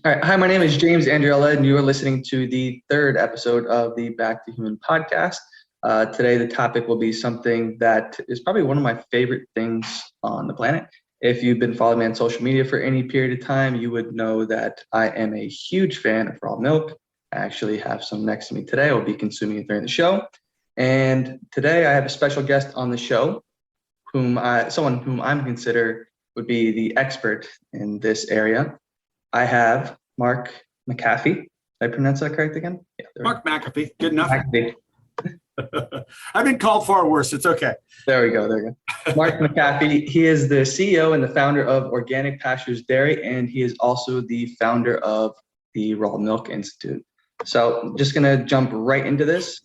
All right. Hi, my name is James Andriella, and you are listening to the third episode of the Back to Human podcast. Today, the topic will be something that is probably one of my favorite things on the planet. If you've been following me on social media for any period of time, you would know that I am a huge fan of raw milk. I actually have some next to me today. I'll be consuming it during the show. And today, I have a special guest on the show, someone whom I'm consider would be the expert in this area. I have Mark McAfee. Did I pronounce that correct again? Yeah, Mark McAfee. Good enough. McAfee. I've been called far worse. It's okay. There we go. Mark McAfee. He is the CEO and the founder of Organic Pastures Dairy, and he is also the founder of the Raw Milk Institute. So I'm just going to jump right into this.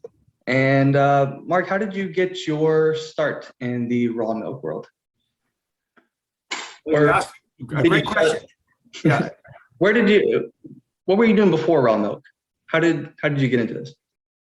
And Mark, how did you get your start in the raw milk world? Great question. Yeah. What were you doing before raw milk? How did you get into this?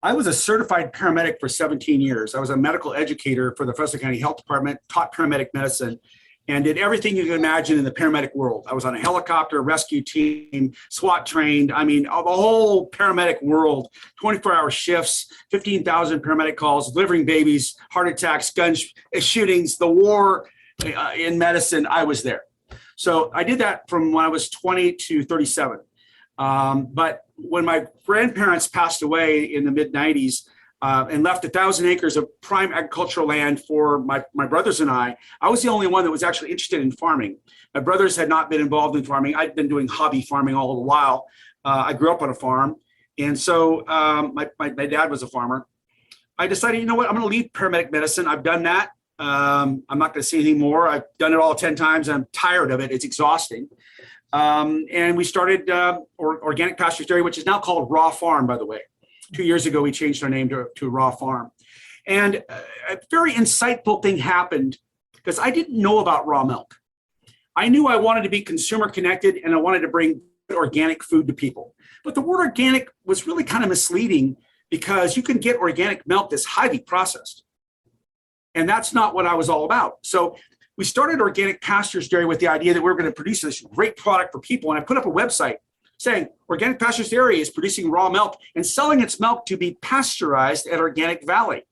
I was a certified paramedic for 17 years. I was a medical educator for the Fresno County Health Department, taught paramedic medicine, and did everything you can imagine in the paramedic world. I was on a helicopter rescue team, SWAT trained. I mean, the whole paramedic world, 24-hour shifts, 15,000 paramedic calls, delivering babies, heart attacks, gun shootings, the war in medicine. I was there. So I did that from when I was 20 to 37. But when my grandparents passed away in the mid-90s and left 1,000 acres of prime agricultural land for my brothers and I was the only one that was actually interested in farming. My brothers had not been involved in farming. I'd been doing hobby farming all the while. I grew up on a farm. And so my dad was a farmer. I decided, you know what, I'm going to leave paramedic medicine. I've done that. I'm not going to say anything more. I've done it all 10 times. I'm tired of it. It's exhausting. And we started Organic Pastures Dairy, which is now called Raw Farm, by the way. 2 years ago, we changed our name to Raw Farm. And a very insightful thing happened because I didn't know about raw milk. I knew I wanted to be consumer connected and I wanted to bring organic food to people. But the word organic was really kind of misleading because you can get organic milk that's highly processed. And that's not what I was all about. So we started Organic Pastures Dairy with the idea that we were going to produce this great product for people. And I put up a website saying Organic Pastures Dairy is producing raw milk and selling its milk to be pasteurized at Organic Valley.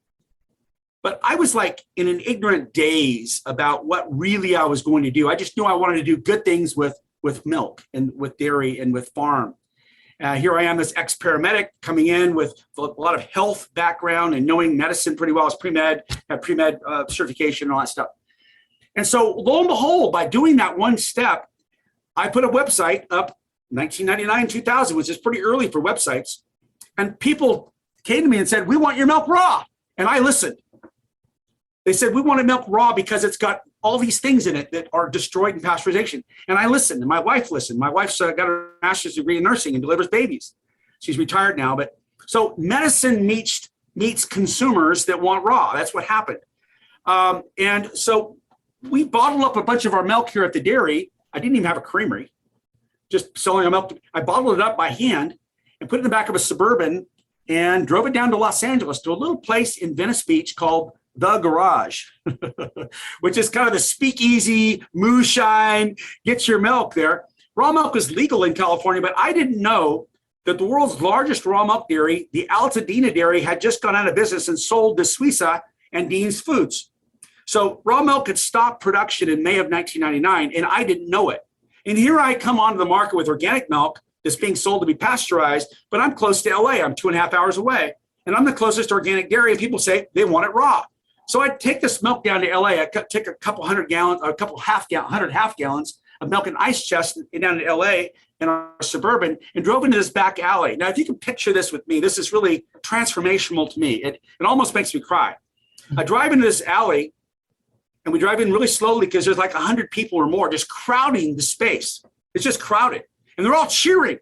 But I was like in an ignorant daze about what really I was going to do. I just knew I wanted to do good things with milk and with dairy and with farm. Here I am, this ex-paramedic coming in with a lot of health background and knowing medicine pretty well as pre-med, had pre-med certification and all that stuff. And so lo and behold, by doing that one step, I put a website up 1999, 2000, which is pretty early for websites. And people came to me and said, we want your milk raw. And I listened. They said, we want milk raw because it's got all these things in it that are destroyed in pasteurization. And I listened, and my wife listened. My wife's got her master's degree in nursing and delivers babies. She's retired now. But so medicine meets consumers that want raw. That's what happened. And so we bottled up a bunch of our milk here at the dairy. I didn't even have a creamery, just selling our milk. I bottled it up by hand and put it in the back of a Suburban and drove it down to Los Angeles to a little place in Venice Beach called The Garage, which is kind of the speakeasy, moonshine, get your milk there. Raw milk is legal in California, but I didn't know that the world's largest raw milk dairy, the Altadena Dairy, had just gone out of business and sold to Suiza and Dean's Foods. So raw milk had stopped production in May of 1999, and I didn't know it. And here I come onto the market with organic milk that's being sold to be pasteurized, but I'm close to LA. I'm 2.5 hours away, and I'm the closest organic dairy, and people say they want it raw. So I take this milk down to LA. I take a couple hundred gallons, or a couple half gallons of milk in ice chest down to LA in our Suburban and drove into this back alley. Now, if you can picture this with me, this is really transformational to me. It almost makes me cry. I drive into this alley, and we drive in really slowly because there's like 100 people or more just crowding the space. It's just crowded. And they're all cheering.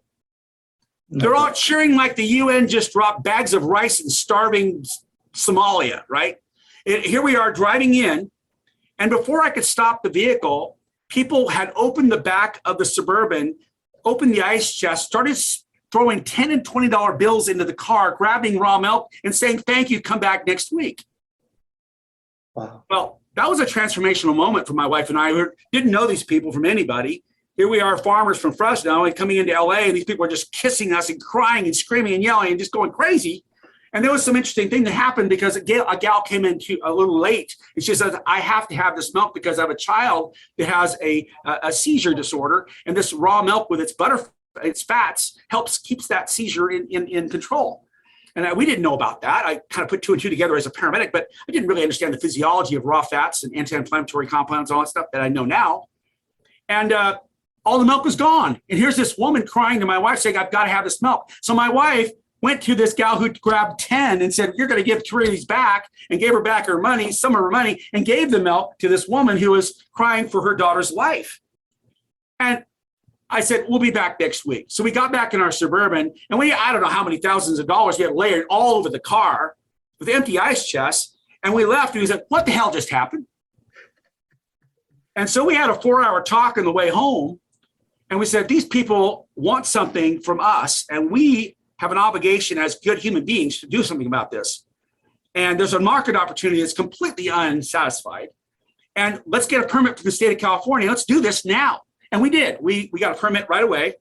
They're all cheering like the UN just dropped bags of rice in starving Somalia, right? Here we are driving in. And before I could stop the vehicle, people had opened the back of the Suburban, opened the ice chest, started throwing $10 and $20 bills into the car, grabbing raw milk and saying, thank you, come back next week. Wow. Well, that was a transformational moment for my wife and I, who didn't know these people from anybody. here we are, farmers from Fresno, and coming into LA, and these people are just kissing us and crying and screaming and yelling and just going crazy. And there was some interesting thing that happened because a gal came in a little late, and she says, I have to have this milk because I have a child that has a seizure disorder, and this raw milk with its fats keeps that seizure in control. And we didn't know about that. I kind of put two and two together as a paramedic, but I didn't really understand the physiology of raw fats and anti-inflammatory compounds, all that stuff that I know now. And all the milk was gone. And here's this woman crying to my wife saying, I've got to have this milk. So my wife went to this gal who grabbed 10 and said, you're going to give 3 of these back, and gave her back her money, some of her money, and gave the milk to this woman who was crying for her daughter's life. And I said, we'll be back next week. So we got back in our Suburban, and I don't know how many thousands of dollars we had layered all over the car with empty ice chests. And we left, and we said, what the hell just happened? And so we had a 4-hour talk on the way home. And we said, these people want something from us, and we have an obligation as good human beings to do something about this. And there's a market opportunity that's completely unsatisfied. And let's get a permit from the state of California. Let's do this now. And we did. We got a permit right away.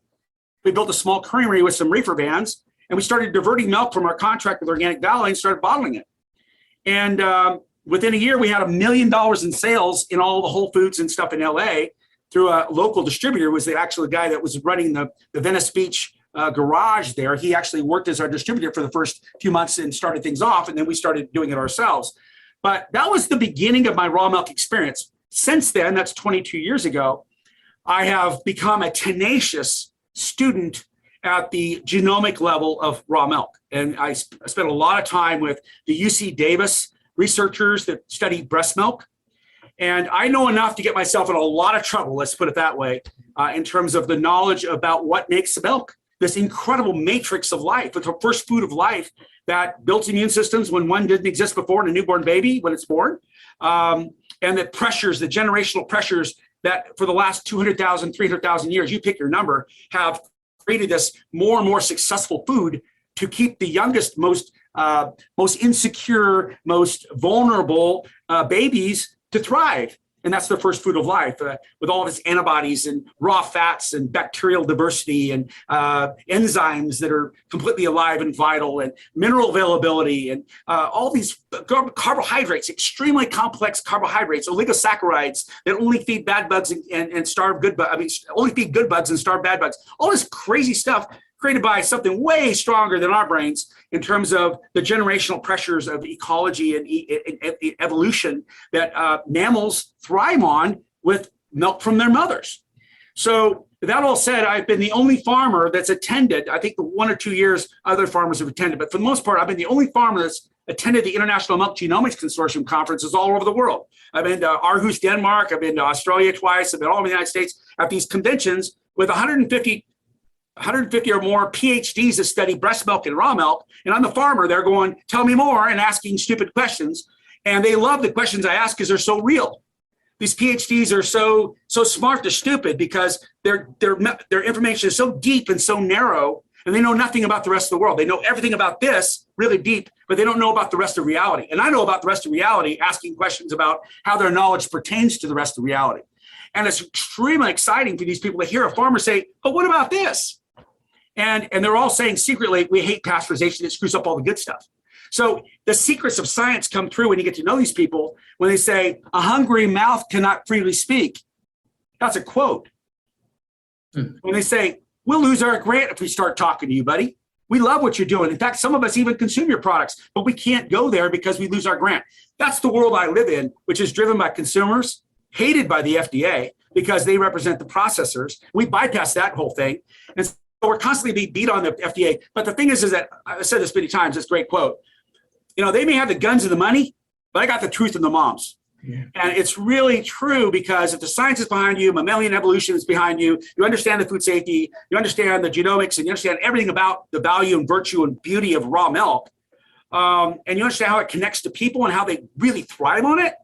We built a small creamery with some reefer vans, and we started diverting milk from our contract with Organic Valley and started bottling it. And within a year, we had $1 million in sales in all the Whole Foods and stuff in LA through a local distributor. Was the guy that was running the Venice Beach garage there. He actually worked as our distributor for the first few months and started things off, and then we started doing it ourselves. But that was the beginning of my raw milk experience. Since then, that's 22 years ago, I have become a tenacious student at the genomic level of raw milk. And I spent a lot of time with the UC Davis researchers that study breast milk. And I know enough to get myself in a lot of trouble, let's put it that way, in terms of the knowledge about what makes the milk. This incredible matrix of life, with the first food of life that builds immune systems when one didn't exist before in a newborn baby when it's born. And the pressures, the generational pressures that for the last 200,000, 300,000 years, you pick your number, have created this more and more successful food to keep the youngest, most insecure, most vulnerable babies to thrive. And that's the first food of life, with all of its antibodies and raw fats and bacterial diversity and enzymes that are completely alive and vital, and mineral availability, and all these carbohydrates, extremely complex carbohydrates, oligosaccharides that only feed bad bugs and starve good bugs. I mean, only feed good bugs and starve bad bugs. All this crazy stuff created by something way stronger than our brains in terms of the generational pressures of ecology and evolution that mammals thrive on with milk from their mothers. So that all said, I've been the only farmer that's attended, I think the 1 or 2 years other farmers have attended, but for the most part, I've been the only farmer that's attended the International Milk Genomics Consortium conferences all over the world. I've been to Aarhus, Denmark. I've been to Australia twice. I've been all over the United States at these conventions with 150 or more PhDs that study breast milk and raw milk. And I'm the farmer. They're going, tell me more, and asking stupid questions. And they love the questions I ask because they're so real. These PhDs are so smart to stupid because their information is so deep and so narrow, and they know nothing about the rest of the world. They know everything about this really deep, but they don't know about the rest of reality. And I know about the rest of reality, asking questions about how their knowledge pertains to the rest of reality. And it's extremely exciting for these people to hear a farmer say, but what about this? And they're all saying secretly, we hate pasteurization. It screws up all the good stuff. So the secrets of science come through when you get to know these people, when they say, a hungry mouth cannot freely speak. That's a quote. When they say, we'll lose our grant if we start talking to you, buddy. We love what you're doing. In fact, some of us even consume your products, but we can't go there because we lose our grant. That's the world I live in, which is driven by consumers, hated by the FDA because they represent the processors. We bypass that whole thing. And so we're constantly being beat on the FDA. But the thing is that I've said this many times, this great quote, they may have the guns and the money, but I got the truth and the moms. Yeah. And it's really true, because if the science is behind you, mammalian evolution is behind you, you understand the food safety, you understand the genomics, and you understand everything about the value and virtue and beauty of raw milk, and you understand how it connects to people and how they really thrive on it,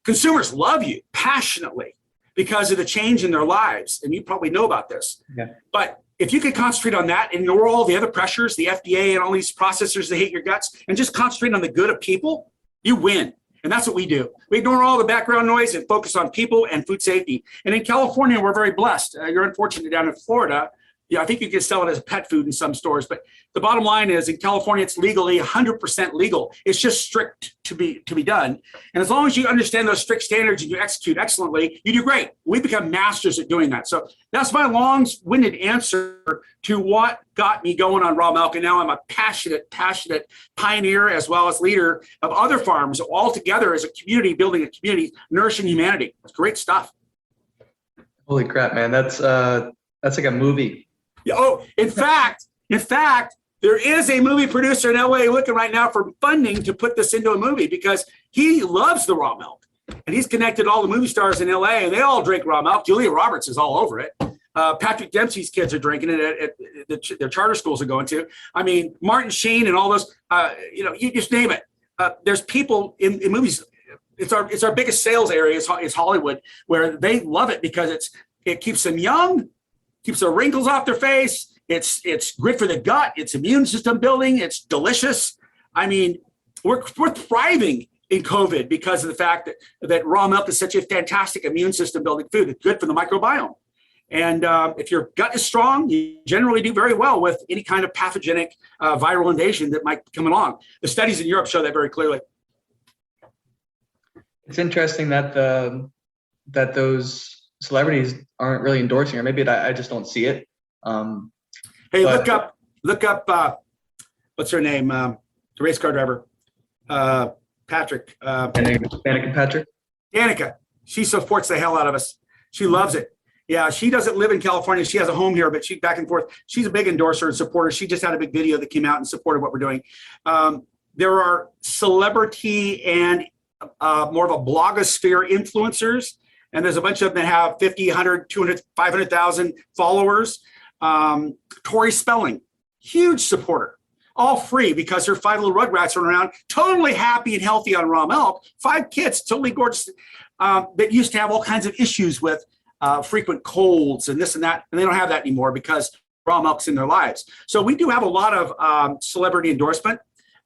consumers love you passionately because of the change in their lives. And you probably know about this. Yeah. But if you could concentrate on that and ignore all the other pressures, the FDA and all these processors that hate your guts, and just concentrate on the good of people, you win. And that's what we do. We ignore all the background noise and focus on people and food safety. And in California, we're very blessed. You're unfortunate down in Florida. Yeah, I think you can sell it as a pet food in some stores, but the bottom line is in California, it's legally 100% legal. It's just strict to be done. And as long as you understand those strict standards and you execute excellently, you do great. We become masters at doing that. So that's my long-winded answer to what got me going on raw milk. And now I'm a passionate pioneer as well as leader of other farms all together as a community, building a community, nourishing humanity. It's great stuff. Holy crap, man. That's like a movie. Oh, in fact, there is a movie producer in LA looking right now for funding to put this into a movie because he loves the raw milk. And he's connected all the movie stars in LA and they all drink raw milk. Julia Roberts is all over it. Patrick Dempsey's kids are drinking it at the charter schools are going to. I mean, Martin Sheen and all those, you just name it. There's people in movies. It's our biggest sales area is Hollywood, where they love it because it keeps them young, keeps the wrinkles off their face. It's good for the gut. It's immune system building. It's delicious. I mean, we're thriving in COVID because of the fact that raw milk is such a fantastic immune system building food. It's good for the microbiome. And if your gut is strong, you generally do very well with any kind of pathogenic viral invasion that might come along. The studies in Europe show that very clearly. It's interesting that that those celebrities aren't really endorsing, or maybe I just don't see it. Hey, look up, what's her name? The race car driver, Patrick. Danica Patrick. Danica. She supports the hell out of us. She loves it. Yeah, she doesn't live in California. She has a home here, but she's back and forth. She's a big endorser and supporter. She just had a big video that came out in support of what we're doing. There are celebrity and more of a blogosphere influencers. And there's a bunch of them that have 50, 100, 200, 500,000 followers. Tori Spelling, huge supporter, all free because her 5 little rugrats run around totally happy and healthy on raw milk. 5 kids, totally gorgeous, that used to have all kinds of issues with frequent colds and this and that. And they don't have that anymore because raw milk's in their lives. So we do have a lot of celebrity endorsement,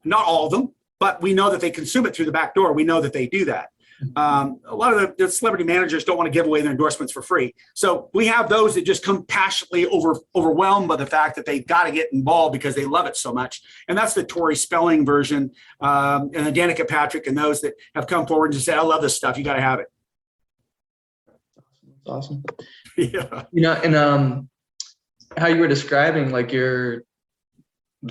not all of them, but we know that they consume it through the back door. We know that they do that. A lot of the celebrity managers don't want to give away their endorsements for free. So we have those that just come passionately overwhelmed by the fact that they've got to get involved because they love it so much. And that's the Tori Spelling version, and the Danica Patrick and those that have come forward and just said, I love this stuff. You got to have it. That's awesome. Yeah. And how you were describing like the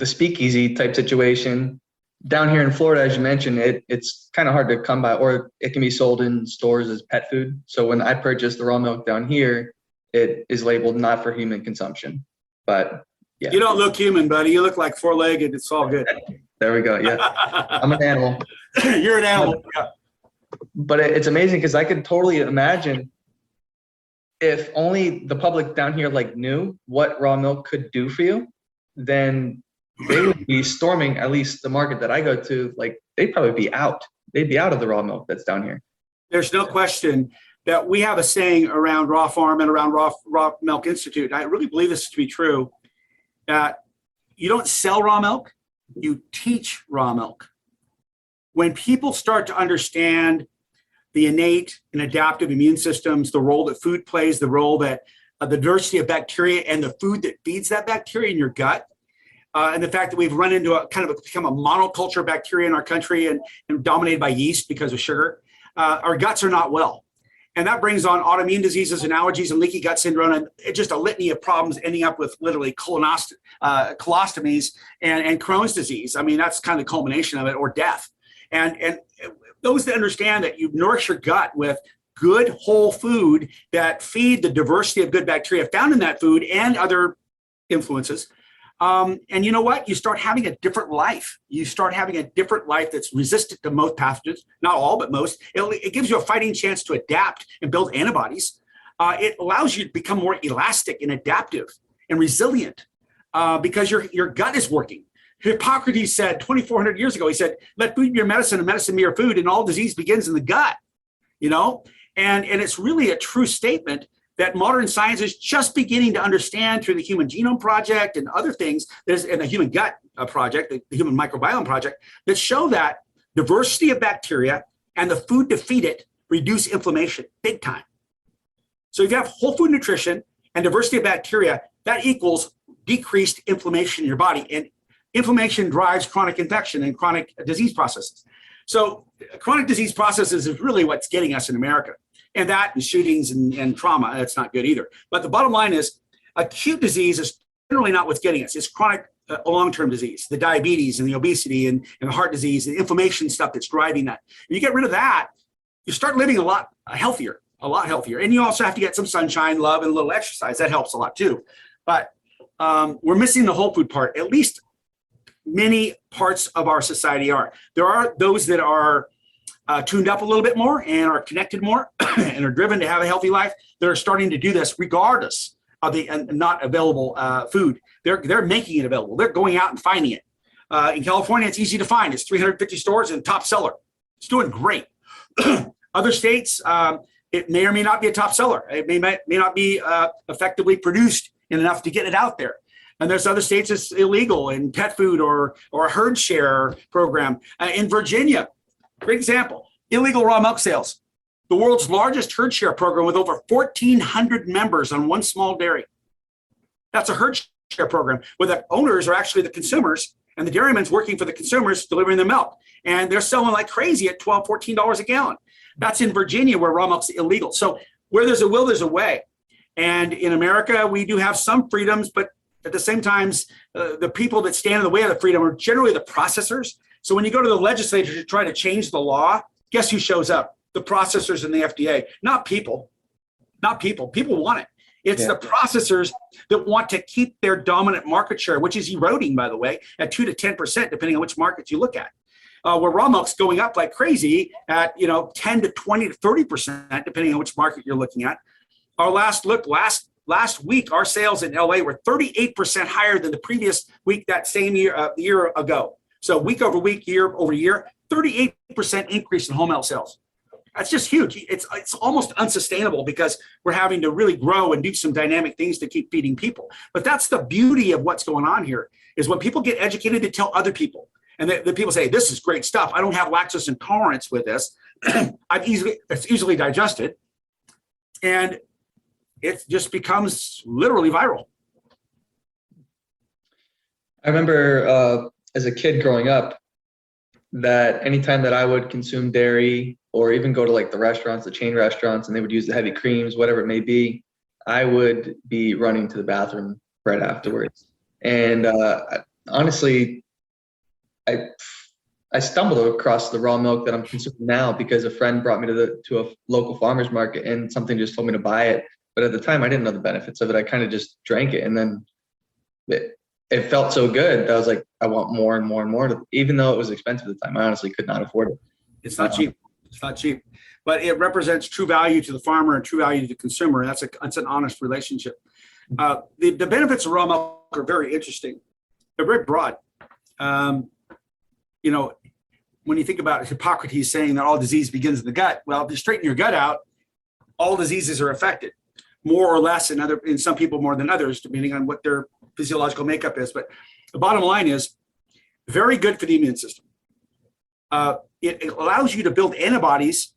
speakeasy type situation down here in Florida, as you mentioned, it's kind of hard to come by, or it can be sold in stores as pet food. So when I purchase the raw milk down here, it is labeled not for human consumption. But yeah, you don't look human, buddy. You look like 4-legged. It's all good. There we go. Yeah, I'm an animal. You're an animal. But it's amazing because I could totally imagine if only the public down here like knew what raw milk could do for you, then they would be storming at least the market that I go to. Like they'd probably be out. They'd be out of the raw milk that's down here. There's no question that we have a saying around Raw Farm and around Raw Milk Institute. I really believe this to be true, that you don't sell raw milk, you teach raw milk. When people start to understand the innate and adaptive immune systems, the role that food plays, the role that the diversity of bacteria and the food that feeds that bacteria in your gut, and the fact that we've run into become a monoculture bacteria in our country and dominated by yeast because of sugar, our guts are not well. And that brings on autoimmune diseases and allergies and leaky gut syndrome and just a litany of problems ending up with literally colostomies and Crohn's disease. I mean, that's kind of the culmination of it, or death. And those that understand that you nourish your gut with good whole food that feed the diversity of good bacteria found in that food and other influences. And you know what? You start having a different life. You start having a different life that's resistant to most pathogens, not all, but most. It gives you a fighting chance to adapt and build antibodies. It allows you to become more elastic and adaptive and resilient because your gut is working. Hippocrates said 2,400 years ago, he said, let food be your medicine and medicine be your food, and all disease begins in the gut, And it's really a true statement that modern science is just beginning to understand through the Human Genome Project and other things, and the Human Gut Project, the Human Microbiome Project, that show that diversity of bacteria and the food to feed it reduce inflammation big time. So if you have whole food nutrition and diversity of bacteria, that equals decreased inflammation in your body. And inflammation drives chronic infection and chronic disease processes. So chronic disease processes is really what's getting us in America. And that and shootings and trauma, that's not good either. But the bottom line is acute disease is generally not what's getting us. It's chronic long-term disease, the diabetes and the obesity and the heart disease, the inflammation stuff that's driving that. If you get rid of that, you start living a lot healthier. And you also have to get some sunshine, love, and a little exercise. That helps a lot too. But we're missing the whole food part. At least many parts of our society are. There are those that are tuned up a little bit more and are connected more and are driven to have a healthy life. They're starting to do this regardless of the not available food. They're making it available. They're going out and finding it. In California, it's easy to find. It's 350 stores and top seller. It's doing great. Other states, it may or may not be a top seller. It may not be effectively produced enough to get it out there. And there's other states it's illegal in pet food or a herd share program. In Virginia, great example, illegal raw milk sales. The world's largest herd share program with over 1,400 members on one small dairy. That's a herd share program where the owners are actually the consumers and the dairymen's working for the consumers delivering the milk. And they're selling like crazy at $12, $14 a gallon. That's in Virginia where raw milk's illegal. So where there's a will, there's a way. And in America, we do have some freedoms, but at the same time, the people that stand in the way of the freedom are generally the processors. So when you go to the legislature to try to change the law, guess who shows up? The processors and the FDA, not people. People want it. It's the processors that want to keep their dominant market share, which is eroding, by the way, at 2 to 10%, depending on which markets you look at. Where raw milk's going up like crazy at 10 to 20 to 30%, depending on which market you're looking at. Our last week, our sales in LA were 38% higher than the previous week that same year ago. So week over week, year over year, 38% increase in home health sales. That's just huge. It's almost unsustainable because we're having to really grow and do some dynamic things to keep feeding people. But that's the beauty of what's going on here is when people get educated, they tell other people. And the people say, this is great stuff. I don't have lactose intolerance with this. It's easily digested. And it just becomes literally viral. I remember as a kid growing up that anytime that I would consume dairy or even go to like the restaurants, the chain restaurants, and they would use the heavy creams, whatever it may be, I would be running to the bathroom right afterwards. And honestly, I stumbled across the raw milk that I'm consuming now because a friend brought me to a local farmer's market and something just told me to buy it. But at the time, I didn't know the benefits of it. I kind of just drank it, and then it felt so good that I was like, I want more and more and more. Even though it was expensive at the time, I honestly could not afford it. It's not cheap. It's not cheap, but it represents true value to the farmer and true value to the consumer. That's an honest relationship. The benefits of raw milk are very interesting. They're very broad. When you think about Hippocrates saying that all disease begins in the gut, well, if you straighten your gut out, all diseases are affected, more or less in some people more than others, depending on what their physiological makeup is. But the bottom line is very good for the immune system. It allows you to build antibodies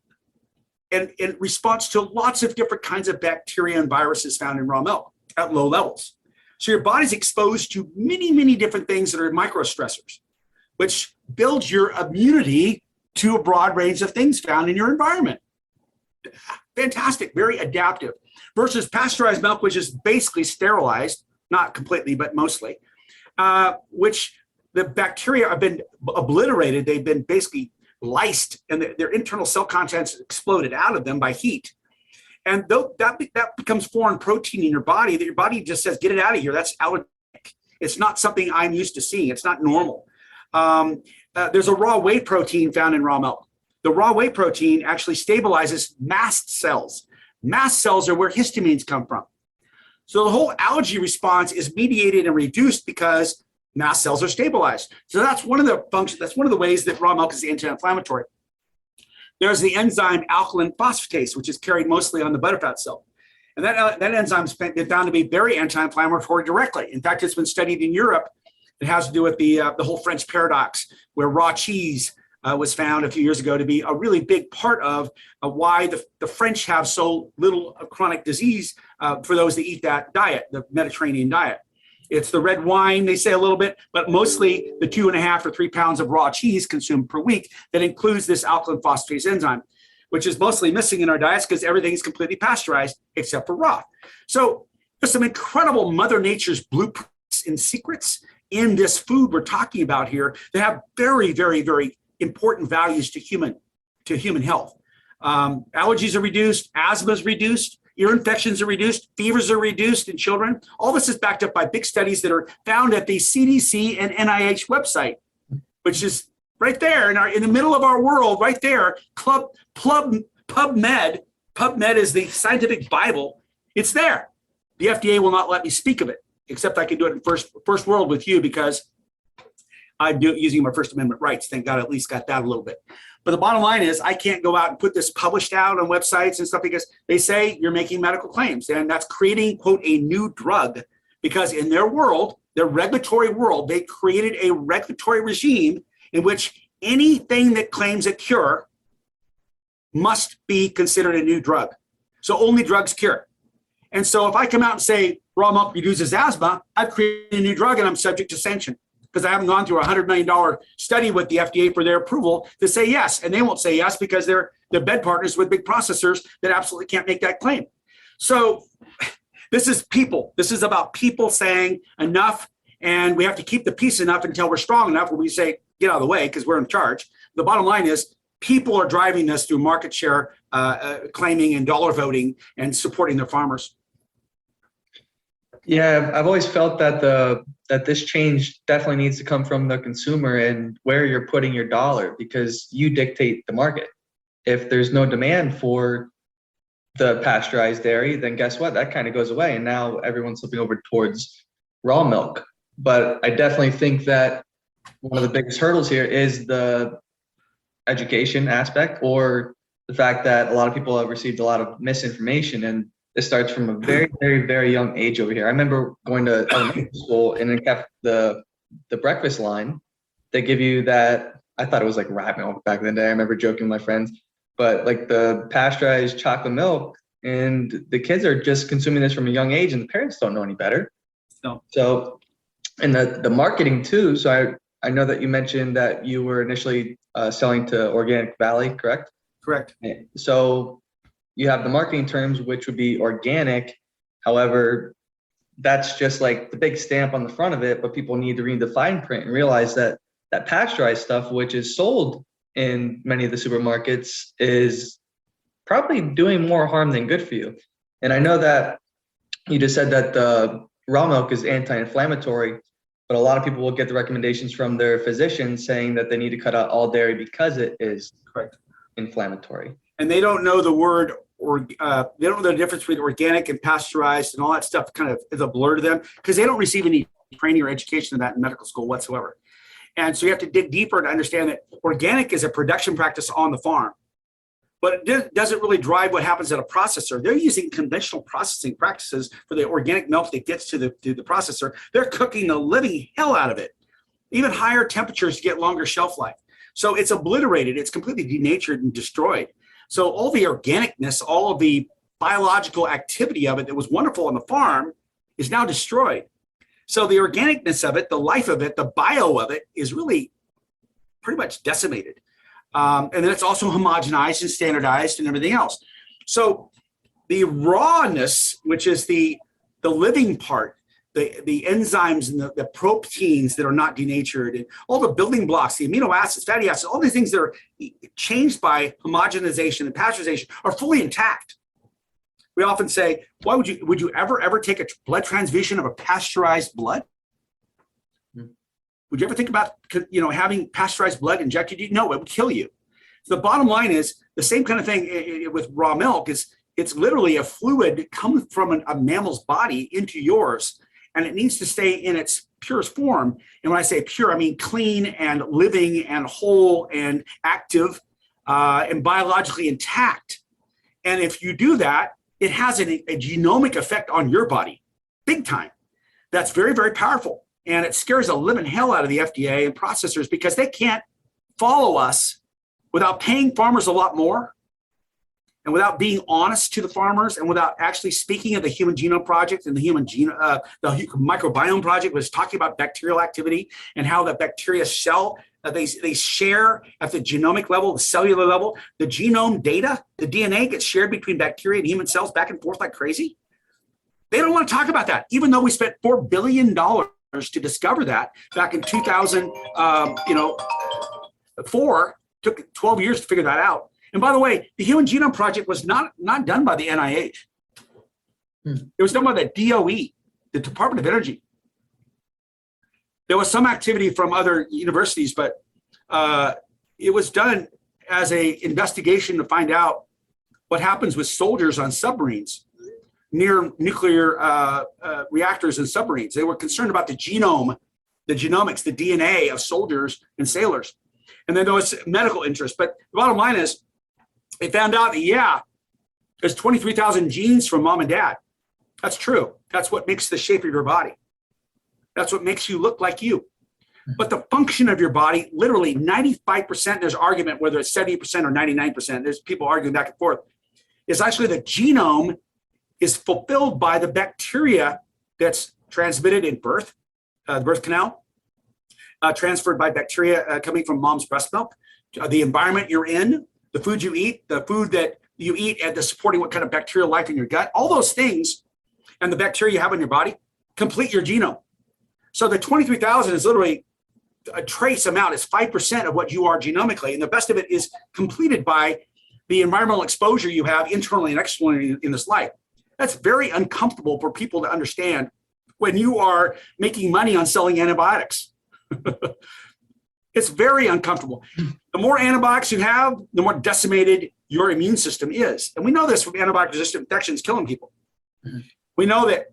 in response to lots of different kinds of bacteria and viruses found in raw milk at low levels. So your body's exposed to many, many different things that are microstressors, which builds your immunity to a broad range of things found in your environment. Fantastic, very adaptive. Versus pasteurized milk, which is basically sterilized, not completely, but mostly, which the bacteria have been obliterated. They've been basically lysed, and their internal cell contents exploded out of them by heat. And that becomes foreign protein in your body that your body just says, get it out of here. That's allergenic. It's not something I'm used to seeing. It's not normal. There's a raw whey protein found in raw milk. The raw whey protein actually stabilizes mast cells. Mast cells are where histamines come from. So the whole allergy response is mediated and reduced because mast cells are stabilized. So that's one of the functions. That's one of the ways that raw milk is anti-inflammatory. There's the enzyme alkaline phosphatase, which is carried mostly on the butterfat cell. And that enzyme's been found to be very anti-inflammatory directly. In fact, it's been studied in Europe. It has to do with the whole French paradox, where raw cheese was found a few years ago to be a really big part of why the French have so little chronic disease for those that eat that diet, the Mediterranean diet. It's the red wine, they say a little bit, but mostly the 2.5 or 3 pounds of raw cheese consumed per week that includes this alkaline phosphatase enzyme, which is mostly missing in our diets because everything is completely pasteurized except for raw. So there's some incredible Mother Nature's blueprints and secrets in this food we're talking about here that have very, very, very important values to human health. Allergies are reduced, asthma is reduced, ear infections are reduced, fevers are reduced in children. All this is backed up by big studies that are found at the CDC and NIH website, which is right there in the middle of our world, right there. PubMed is the scientific Bible. It's there. The FDA will not let me speak of it, except I can do it in first world with you because I'm using my First Amendment rights. Thank God I at least got that a little bit. But the bottom line is I can't go out and put this published out on websites and stuff because they say you're making medical claims. And that's creating, quote, a new drug because in their world, their regulatory world, they created a regulatory regime in which anything that claims a cure must be considered a new drug. So only drugs cure. And so if I come out and say raw milk reduces asthma, I've created a new drug and I'm subject to sanction because I haven't gone through a $100 million study with the FDA for their approval to say yes. And they won't say yes because they're bed partners with big processors that absolutely can't make that claim. So this is people. This is about people saying enough, and we have to keep the peace enough until we're strong enough where we say, get out of the way because we're in charge. The bottom line is people are driving this through market share claiming and dollar voting and supporting their farmers. Yeah, I've always felt that that this change definitely needs to come from the consumer and where you're putting your dollar because you dictate the market. If there's no demand for the pasteurized dairy, then guess what? That kind of goes away. And now everyone's slipping over towards raw milk. But I definitely think that one of the biggest hurdles here is the education aspect or the fact that a lot of people have received a lot of misinformation. And this starts from a very, very, very young age over here. I remember going to elementary school and in the breakfast line, they give you that, I thought it was like rat milk back in the day. I remember joking with my friends, but like the pasteurized chocolate milk, and the kids are just consuming this from a young age and the parents don't know any better. No. So, and the marketing too. So I know that you mentioned that you were initially selling to Organic Valley, correct? Correct. So you have the marketing terms, which would be organic. However, that's just like the big stamp on the front of it, but people need to read the fine print and realize that that pasteurized stuff, which is sold in many of the supermarkets, is probably doing more harm than good for you. And I know that you just said that the raw milk is anti-inflammatory, but a lot of people will get the recommendations from their physicians saying that they need to cut out all dairy because it is correct inflammatory. And they don't know the word, or they don't know the difference between organic and pasteurized and all that stuff kind of is a blur to them because they don't receive any training or education in that in medical school whatsoever. And so you have to dig deeper to understand that organic is a production practice on the farm, but it doesn't really drive what happens at a processor. They're using conventional processing practices for the organic milk that gets to the processor. They're cooking the living hell out of it, even higher temperatures to get longer shelf life. So it's obliterated. It's completely denatured and destroyed. So all the organicness, all of the biological activity of it that was wonderful on the farm is now destroyed. So the organicness of it, the life of it, the bio of it is really pretty much decimated. And then it's also homogenized and standardized and everything else. So the rawness, which is the living part, the enzymes and the proteins that are not denatured and all the building blocks, the amino acids, fatty acids, all these things that are changed by homogenization and pasteurization are fully intact. We often say, why would you ever take a blood transfusion of a pasteurized blood? Would you ever think about, having pasteurized blood injected you? No, it would kill you. So the bottom line is the same kind of thing with raw milk is it's literally a fluid that comes from a mammal's body into yours, and it needs to stay in its purest form. And when I say pure, I mean clean and living and whole and active and biologically intact. And if you do that, it has a genomic effect on your body, big time. That's very, very powerful. And it scares the living hell out of the FDA and processors because they can't follow us without paying farmers a lot more, and without being honest to the farmers, and without actually speaking of the Human Genome Project and the the Microbiome Project, was talking about bacterial activity and how the bacteria cell, they share at the genomic level, the cellular level, the genome data, the DNA gets shared between bacteria and human cells back and forth like crazy. They don't want to talk about that, even though we spent $4 billion to discover that back in 2004. Took 12 years to figure that out. And by the way, the Human Genome Project was not done by the NIH. It was done by the DOE, the Department of Energy. There was some activity from other universities, but it was done as an investigation to find out what happens with soldiers on submarines near nuclear reactors and submarines. They were concerned about the genome, the genomics, the DNA of soldiers and sailors. And then there was medical interest. But the bottom line is, they found out that, yeah, there's 23,000 genes from mom and dad. That's true. That's what makes the shape of your body. That's what makes you look like you. But the function of your body, literally 95%, there's argument whether it's 70% or 99%, there's people arguing back and forth, is actually the genome is fulfilled by the bacteria that's transmitted in birth, the birth canal, transferred by bacteria coming from mom's breast milk, the environment you're in, the food you eat, the food that you eat, and the supporting what kind of bacterial life in your gut, all those things, and the bacteria you have in your body complete your genome. So the 23,000 is literally a trace amount. It's 5% of what you are genomically, and the best of it is completed by the environmental exposure you have internally and externally in this life. That's very uncomfortable for people to understand when you are making money on selling antibiotics. It's very uncomfortable. The more antibiotics you have, the more decimated your immune system is. And we know this from antibiotic-resistant infections killing people. We know that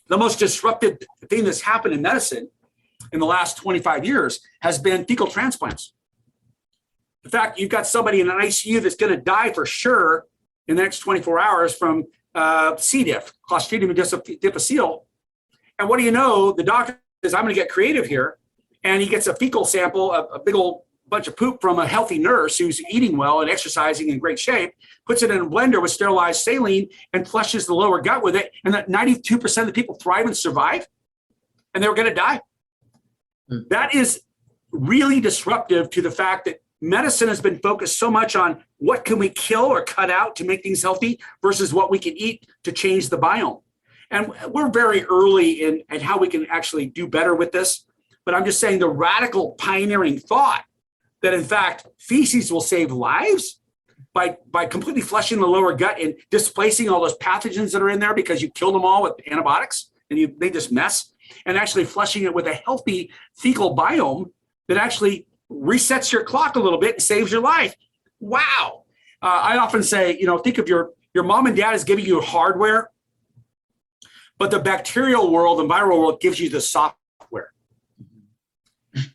the most disruptive thing that's happened in medicine in the last 25 years has been fecal transplants. In fact, you've got somebody in an ICU that's going to die for sure in the next 24 hours from C. diff, Clostridium difficile. And what do you know? The doctor says, I'm going to get creative here. And he gets a fecal sample, a big old bunch of poop from a healthy nurse who's eating well and exercising in great shape, puts it in a blender with sterilized saline and flushes the lower gut with it. And that 92% of the people thrive and survive, and they were going to die. That is really disruptive to the fact that medicine has been focused so much on what can we kill or cut out to make things healthy versus what we can eat to change the biome. And we're very early in how we can actually do better with this. But I'm just saying the radical pioneering thought that, in fact, feces will save lives by completely flushing the lower gut and displacing all those pathogens that are in there because you killed them all with antibiotics and you made this mess, and actually flushing it with a healthy fecal biome that actually resets your clock a little bit and saves your life. Wow. I often say, think of your mom and dad is giving you hardware, but the bacterial world and viral world gives you the software.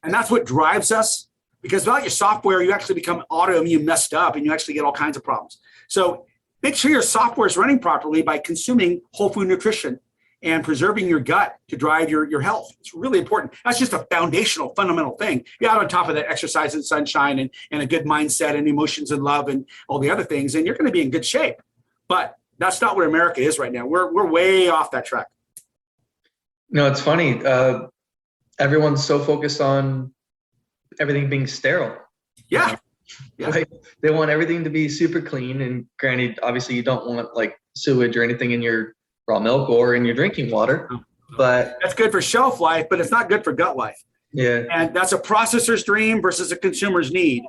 And that's what drives us, because without your software, you actually become autoimmune messed up and you actually get all kinds of problems. So make sure your software is running properly by consuming whole food nutrition and preserving your gut to drive your health. It's really important. That's just a foundational, fundamental thing. You add on top of that exercise and sunshine and a good mindset and emotions and love and all the other things, and you're going to be in good shape. But that's not where America is right now. We're way off that track. It's funny. Everyone's so focused on everything being sterile. Yeah. Like, they want everything to be super clean. And granted, obviously you don't want like sewage or anything in your raw milk or in your drinking water, but that's good for shelf life, but it's not good for gut life. Yeah. And that's a processor's dream versus a consumer's need.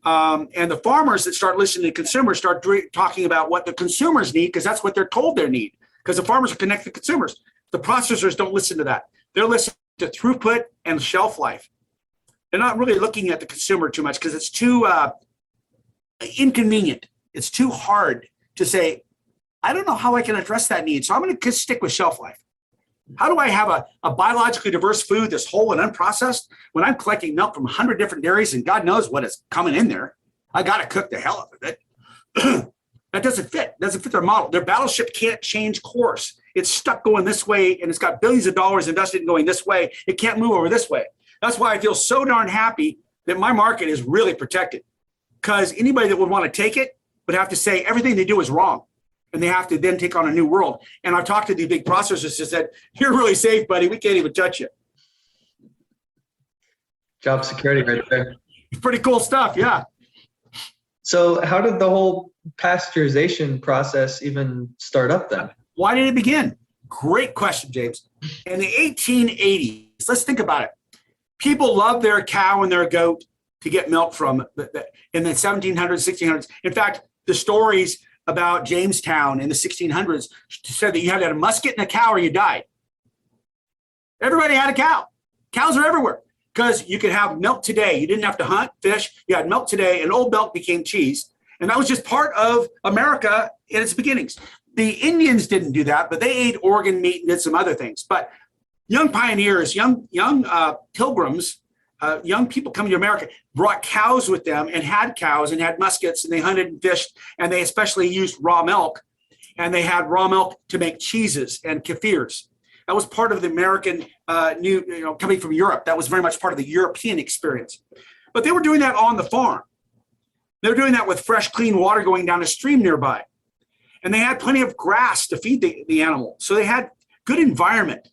And the farmers that start listening to consumers start talking about what the consumers need, because that's what they're told they need, because the farmers are connected to consumers. The processors don't listen to that. They're listening to throughput and shelf life. They're not really looking at the consumer too much because it's too inconvenient. It's too hard to say, I don't know how I can address that need, so I'm going to stick with shelf life. How do I have a biologically diverse food that's whole and unprocessed when I'm collecting milk from 100 different dairies and God knows what is coming in there? I got to cook the hell out of it. That doesn't fit. Doesn't fit their model. Their battleship can't change course. It's stuck going this way, and it's got billions of dollars invested in going this way. It can't move over this way. That's why I feel so darn happy that my market is really protected, because anybody that would want to take it would have to say everything they do is wrong. And they have to then take on a new world. And I've talked to these big processors and said, you're really safe, buddy. We can't even touch you. Job security right there. Pretty cool stuff, yeah. So how did the whole pasteurization process even start up then? Why did it begin? Great question, James. In the 1880s, let's think about it. People loved their cow and their goat to get milk from in the 1700s, 1600s. In fact, the stories about Jamestown in the 1600s said that you had to have a musket and a cow or you died. Everybody had a cow. Cows are everywhere because you could have milk today. You didn't have to hunt, fish. You had milk today, and old milk became cheese. And that was just part of America in its beginnings. The Indians didn't do that, but they ate organ meat and did some other things. But young pioneers, young pilgrims, young people coming to America brought cows with them and had muskets, and they hunted and fished, and they especially used raw milk, and they had raw milk to make cheeses and kefirs. That was part of the American coming from Europe. That was very much part of the European experience. But they were doing that on the farm. They were doing that with fresh, clean water going down a stream nearby. And they had plenty of grass to feed the animal. So they had good environment.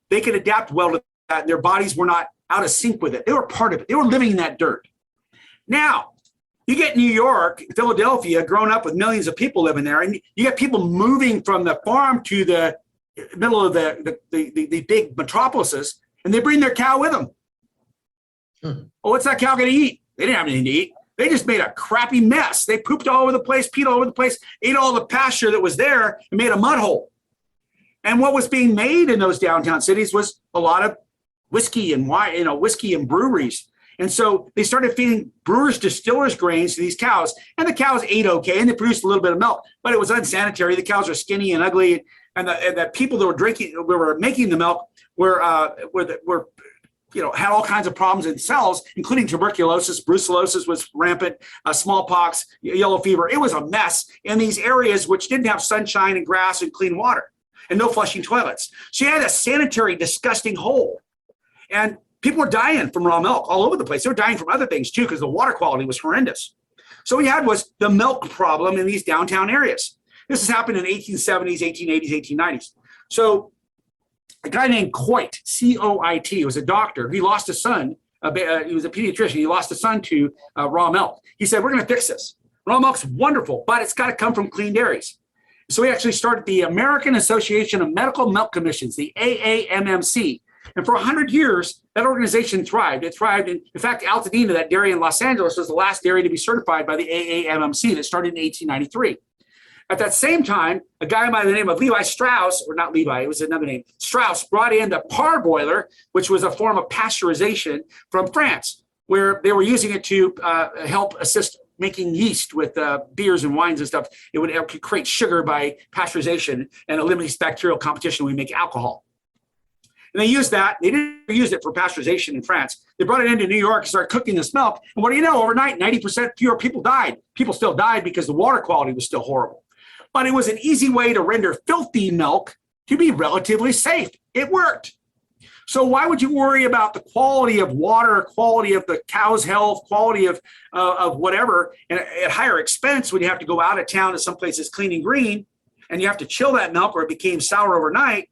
They could adapt well to that, and their bodies were not out of sync with it. They were part of it. They were living in that dirt. Now, you get New York, Philadelphia, growing up with millions of people living there, and you get people moving from the farm to the middle of the big metropolises, and they bring their cow with them. Well, what's that cow going to eat? They didn't have anything to eat. They just made a crappy mess. They pooped all over the place, peed all over the place, ate all the pasture that was there, and made a mud hole. And what was being made in those downtown cities was a lot of whiskey and wine, whiskey and breweries. And so they started feeding brewers, distillers grains to these cows, and the cows ate okay, and they produced a little bit of milk, but it was unsanitary. The cows are skinny and ugly, and the people that were making the milk had all kinds of problems themselves, including tuberculosis. Brucellosis was rampant, smallpox, yellow fever. It was a mess in these areas which didn't have sunshine and grass and clean water and no flushing toilets. So you had a sanitary, disgusting hole. And people were dying from raw milk all over the place. They were dying from other things too, because the water quality was horrendous. So what we had was the milk problem in these downtown areas. This has happened in 1870s, 1880s, 1890s. So a guy named Coit, C-O-I-T, was a doctor. He lost a son. He was a pediatrician. He lost a son to raw milk. He said, we're going to fix this. Raw milk's wonderful, but it's got to come from clean dairies. So he actually started the American Association of Medical Milk Commissions, the AAMMC. And for 100 years, that organization thrived. It thrived. In fact, Altadena, that dairy in Los Angeles, was the last dairy to be certified by the AAMMC that started in 1893. At that same time, a guy by the name of Levi Strauss, or not Levi, it was another name, Strauss, brought in the parboiler, which was a form of pasteurization from France, where they were using it to help assist making yeast with beers and wines and stuff. It would create sugar by pasteurization and eliminates bacterial competition when we make alcohol. And they used that. They didn't use it for pasteurization in France. They brought it into New York and started cooking this milk. And what do you know? Overnight, 90% fewer people died. People still died because the water quality was still horrible. But it was an easy way to render filthy milk to be relatively safe. It worked. So why would you worry about the quality of water, quality of the cow's health, quality of whatever, and at higher expense when you have to go out of town to someplace that's clean and green, and you have to chill that milk or it became sour overnight,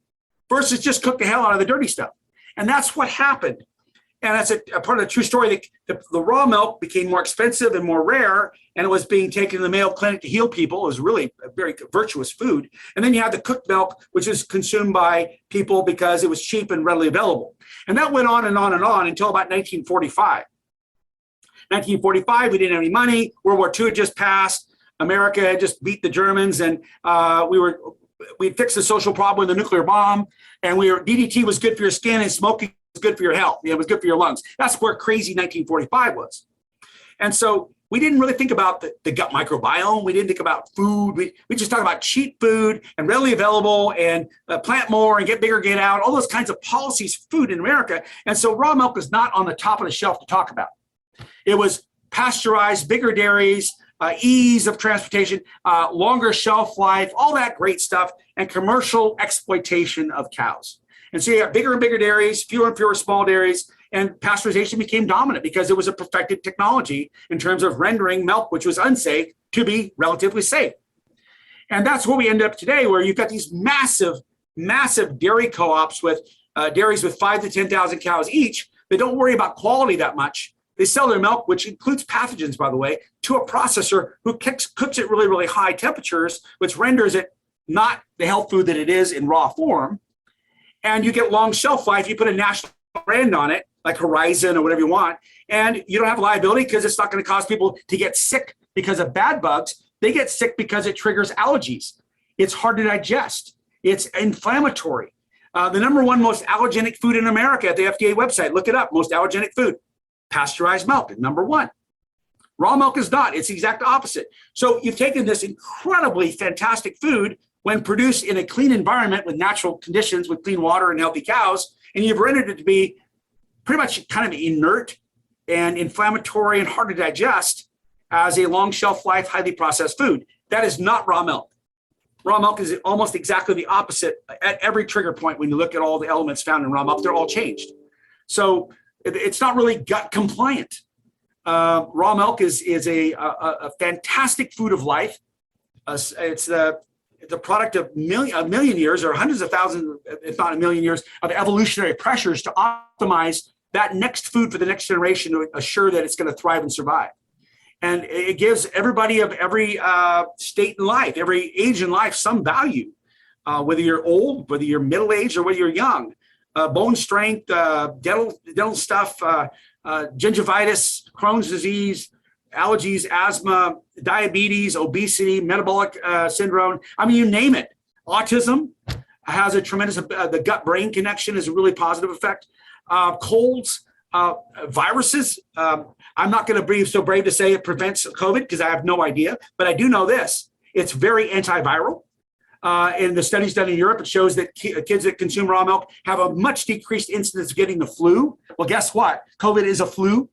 versus just cook the hell out of the dirty stuff. And that's what happened. And that's a part of the true story. The raw milk became more expensive and more rare, and it was being taken to the Mayo Clinic to heal people. It was really a very virtuous food. And then you had the cooked milk, which was consumed by people because it was cheap and readily available. And that went on and on and on until about 1945. 1945, we didn't have any money. World War II had just passed. America had just beat the Germans, and we fixed the social problem with the nuclear bomb. And DDT was good for your skin, and smoking was good for your health. It was good for your lungs. That's where crazy 1945 was. And so we didn't really think about the gut microbiome. We didn't think about food. We just talked about cheap food and readily available and plant more and get bigger, get out, all those kinds of policies for food in America. And so raw milk was not on the top of the shelf to talk about. It was pasteurized, bigger dairies, ease of transportation, longer shelf life, all that great stuff, and commercial exploitation of cows. And so you have bigger and bigger dairies, fewer and fewer small dairies, and pasteurization became dominant because it was a perfected technology in terms of rendering milk, which was unsafe, to be relatively safe. And that's where we end up today, where you've got these massive dairy co-ops with dairies with 5,000 to 10,000 cows each. They don't worry about quality that much. They sell their milk, which includes pathogens, by the way, to a processor who cooks it really, really high temperatures, which renders it not the health food that it is in raw form. And you get long shelf life. You put a national brand on it, like Horizon or whatever you want, and you don't have liability because it's not going to cause people to get sick because of bad bugs. They get sick because it triggers allergies. It's hard to digest. It's inflammatory. The number one most allergenic food in America at the FDA website, look it up, most allergenic food, pasteurized milk is number one. Raw milk is not. It's the exact opposite. So you've taken this incredibly fantastic food when produced in a clean environment with natural conditions, with clean water and healthy cows, and you've rendered it to be pretty much kind of inert and inflammatory and hard to digest as a long shelf life, highly processed food. That is not raw milk. Raw milk is almost exactly the opposite at every trigger point. When you look at all the elements found in raw milk, they're all changed. So it's not really gut compliant. Raw milk is a fantastic food of life. It's the product of a million years or hundreds of thousands, if not a million years, of evolutionary pressures to optimize that next food for the next generation to assure that it's going to thrive and survive. And it gives everybody of every state in life, every age in life, some value, whether you're old, whether you're middle-aged, or whether you're young. Bone strength, dental stuff, gingivitis, Crohn's disease, allergies, asthma, diabetes, obesity, metabolic syndrome. I mean, you name it. Autism has a tremendous, the gut-brain connection is a really positive effect. Colds, viruses. I'm not going to be so brave to say it prevents COVID because I have no idea, but I do know this. It's very antiviral. In the studies done in Europe, it shows that kids that consume raw milk have a much decreased incidence of getting the flu. Well, guess what? COVID is a flu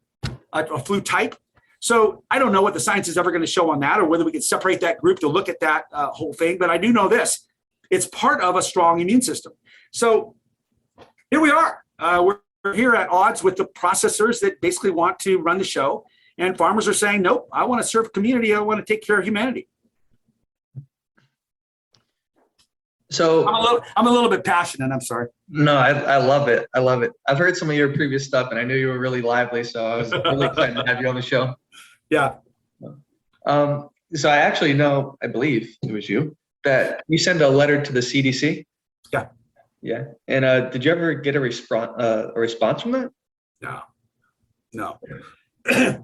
type. So I don't know what the science is ever going to show on that or whether we can separate that group to look at that whole thing. But I do know this. It's part of a strong immune system. So here we are. We're here at odds with the processors that basically want to run the show. And farmers are saying, nope, I want to serve community. I want to take care of humanity. So I'm a little bit passionate. I'm sorry. No, I love it. I love it. I've heard some of your previous stuff, and I knew you were really lively, so I was really excited to have you on the show. Yeah. So I actually know, I believe it was you, that you sent a letter to the CDC. Yeah. Yeah. And did you ever get a response from that? No.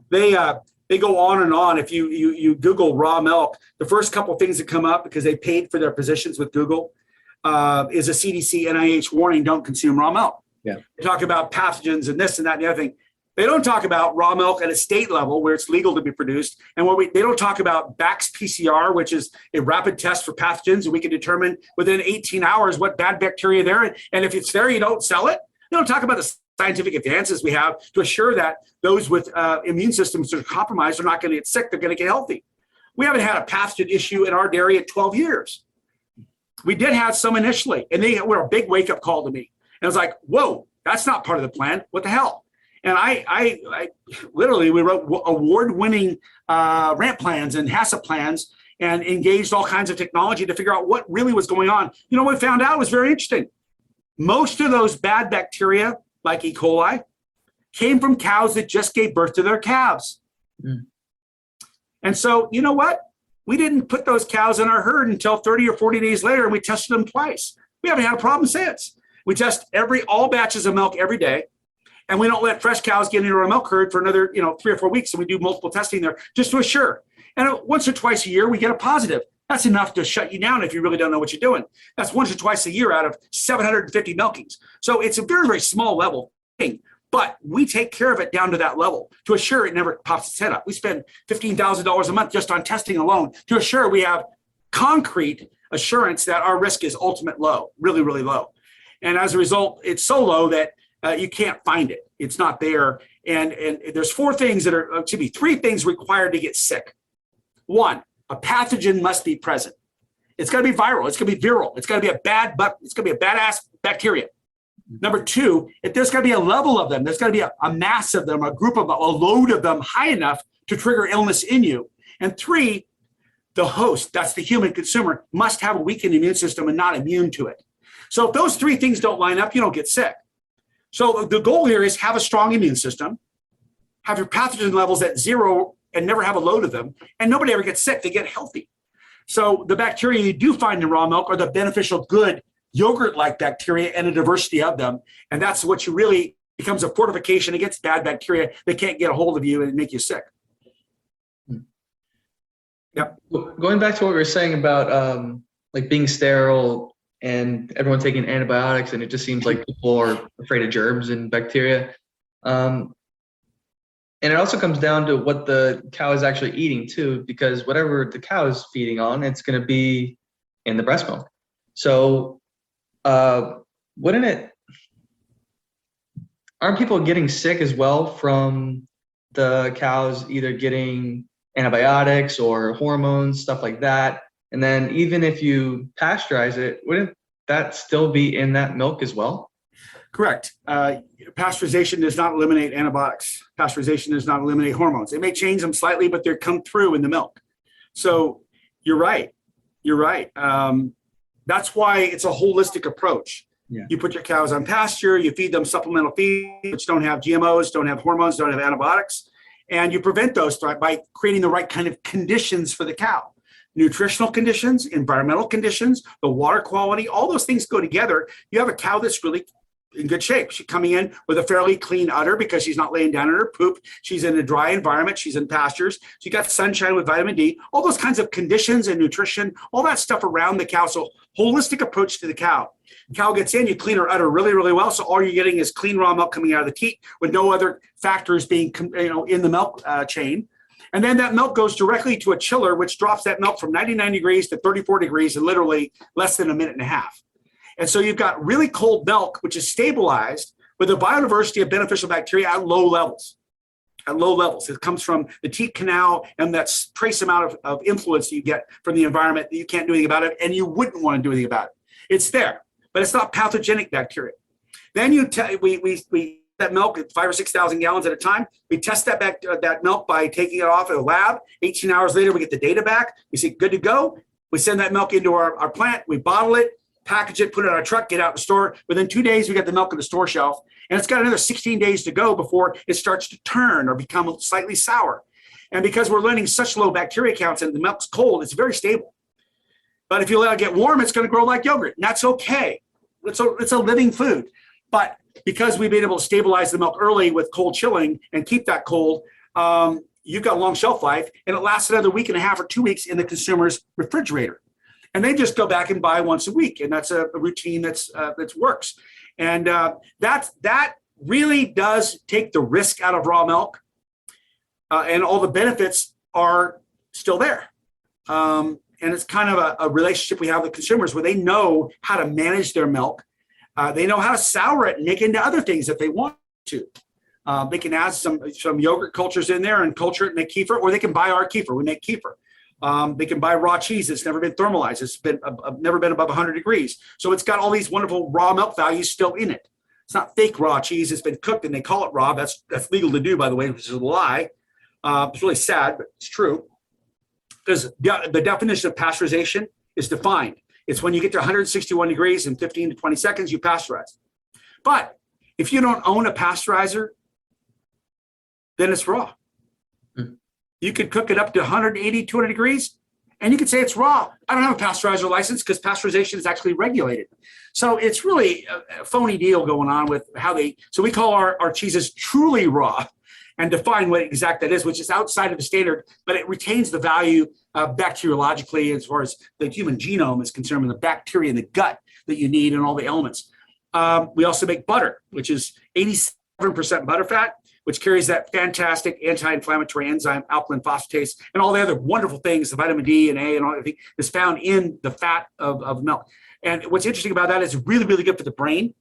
They go on and on. If you Google raw milk, the first couple of things that come up because they paid for their positions with Google is a CDC NIH warning: don't consume raw milk. Yeah. They talk about pathogens and this and that and the other thing. They don't talk about raw milk at a state level where it's legal to be produced, and they don't talk about BACS PCR, which is a rapid test for pathogens, and we can determine within 18 hours what bad bacteria there. And if it's there, you don't sell it. They don't talk about the scientific advances we have to assure that those with immune systems that are compromised are not going to get sick, they're going to get healthy. We haven't had a pathogen issue in our dairy in 12 years. We did have some initially, and they were a big wake-up call to me. And I was like, whoa, that's not part of the plan. What the hell? And I literally, we wrote award-winning ramp plans and HACCP plans and engaged all kinds of technology to figure out what really was going on. You know, what we found out was very interesting. Most of those bad bacteria, like E. coli, came from cows that just gave birth to their calves. Mm. And so, you know what? We didn't put those cows in our herd until 30 or 40 days later, and we tested them twice. We haven't had a problem since. We test all batches of milk every day, and we don't let fresh cows get into our milk herd for another 3 or 4 weeks, and we do multiple testing there just to assure. And once or twice a year, we get a positive. That's enough to shut you down if you really don't know what you're doing. That's once or twice a year out of 750 milkings. So it's a very, very small level thing, but we take care of it down to that level to assure it never pops its head up. We spend $15,000 a month just on testing alone to assure we have concrete assurance that our risk is ultimate low, really, really low. And as a result, it's so low that you can't find it. It's not there. And there's three things required to get sick. One, a pathogen must be present. It's got to be viral. It's going to be viral. It's got to be it's going to be a badass bacteria. Number two, if there's got to be a level of them, there's got to be a mass of them, a group of them, a load of them high enough to trigger illness in you. And three, the host, that's the human consumer, must have a weakened immune system and not immune to it. So if those three things don't line up, you don't get sick. So the goal here is have a strong immune system, have your pathogen levels at zero and never have a load of them, and nobody ever gets sick. They get healthy. So the bacteria you do find in raw milk are the beneficial, good yogurt-like bacteria and a diversity of them. And that's what you really becomes a fortification against bad bacteria that can't get a hold of you and make you sick. Yep. Going back to what we were saying about like being sterile and everyone taking antibiotics, and it just seems like people are afraid of germs and bacteria. And it also comes down to what the cow is actually eating too, because whatever the cow is feeding on, it's going to be in the breast milk. So wouldn't it, aren't people getting sick as well from the cows either getting antibiotics or hormones, stuff like that? And then even if you pasteurize it, wouldn't that still be in that milk as well? Correct. Pasteurization does not eliminate antibiotics. Pasteurization does not eliminate hormones. It may change them slightly, but they come through in the milk. So you're right. You're right. That's why it's a holistic approach. Yeah. You put your cows on pasture, you feed them supplemental feeds, which don't have GMOs, don't have hormones, don't have antibiotics, and you prevent those by creating the right kind of conditions for the cow. Nutritional conditions, environmental conditions, the water quality, all those things go together. You have a cow that's really in good shape. She's coming in with a fairly clean udder because she's not laying down in her poop. She's in a dry environment. She's in pastures. She got sunshine with vitamin D, all those kinds of conditions and nutrition, all that stuff around the cow. So holistic approach to the cow. Cow gets in, you clean her udder really, really well. So all you're getting is clean raw milk coming out of the teat with no other factors being in the milk chain. And then that milk goes directly to a chiller, which drops that milk from 99 degrees to 34 degrees in literally less than a minute and a half. And so you've got really cold milk, which is stabilized with a biodiversity of beneficial bacteria at low levels. At low levels. It comes from the teat canal and that trace amount of influence that you get from the environment that you can't do anything about it, and you wouldn't want to do anything about it. It's there, but it's not pathogenic bacteria. Then we that milk at 5,000 or 6,000 gallons at a time. We test that milk by taking it off at a lab. 18 hours later, we get the data back. We say, good to go. We send that milk into our plant. We bottle it, package it, put it on our truck, get out in the store. Within 2 days, we get the milk in the store shelf. And it's got another 16 days to go before it starts to turn or become slightly sour. And because we're learning such low bacteria counts and the milk's cold, it's very stable. But if you let it get warm, it's going to grow like yogurt. And that's okay. It's a living food. But because we've been able to stabilize the milk early with cold chilling and keep that cold, you've got a long shelf life, and it lasts another week and a half or 2 weeks in the consumer's refrigerator. And they just go back and buy once a week, and that's a routine that works. And that really does take the risk out of raw milk, and all the benefits are still there. And it's kind of a relationship we have with consumers where they know how to manage their milk. They know how to sour it and make it into other things if they want to. They can add some yogurt cultures in there and culture it and make kefir, or they can buy our kefir. We make kefir. They can buy raw cheese that's never been thermalized. It's been never been above 100 degrees. So it's got all these wonderful raw milk values still in it. It's not fake raw cheese. It's been cooked and they call it raw. That's legal to do, by the way, which is a lie. It's really sad, but it's true. Because the definition of pasteurization is defined. It's when you get to 161 degrees in 15 to 20 seconds, you pasteurize. But if you don't own a pasteurizer, then it's raw. You could cook it up to 180, 200 degrees, and you could say it's raw. I don't have a pasteurizer license because pasteurization is actually regulated. So it's really a phony deal going on with how so we call our cheeses truly raw and define what exact that is, which is outside of the standard, but it retains the value bacteriologically as far as the human genome is concerned, and the bacteria in the gut that you need and all the elements. We also make butter, which is 87% butterfat, which carries that fantastic anti-inflammatory enzyme, alkaline phosphatase, and all the other wonderful things, the vitamin D and A and all everything is found in the fat of milk. And what's interesting about that is really, really good for the brain.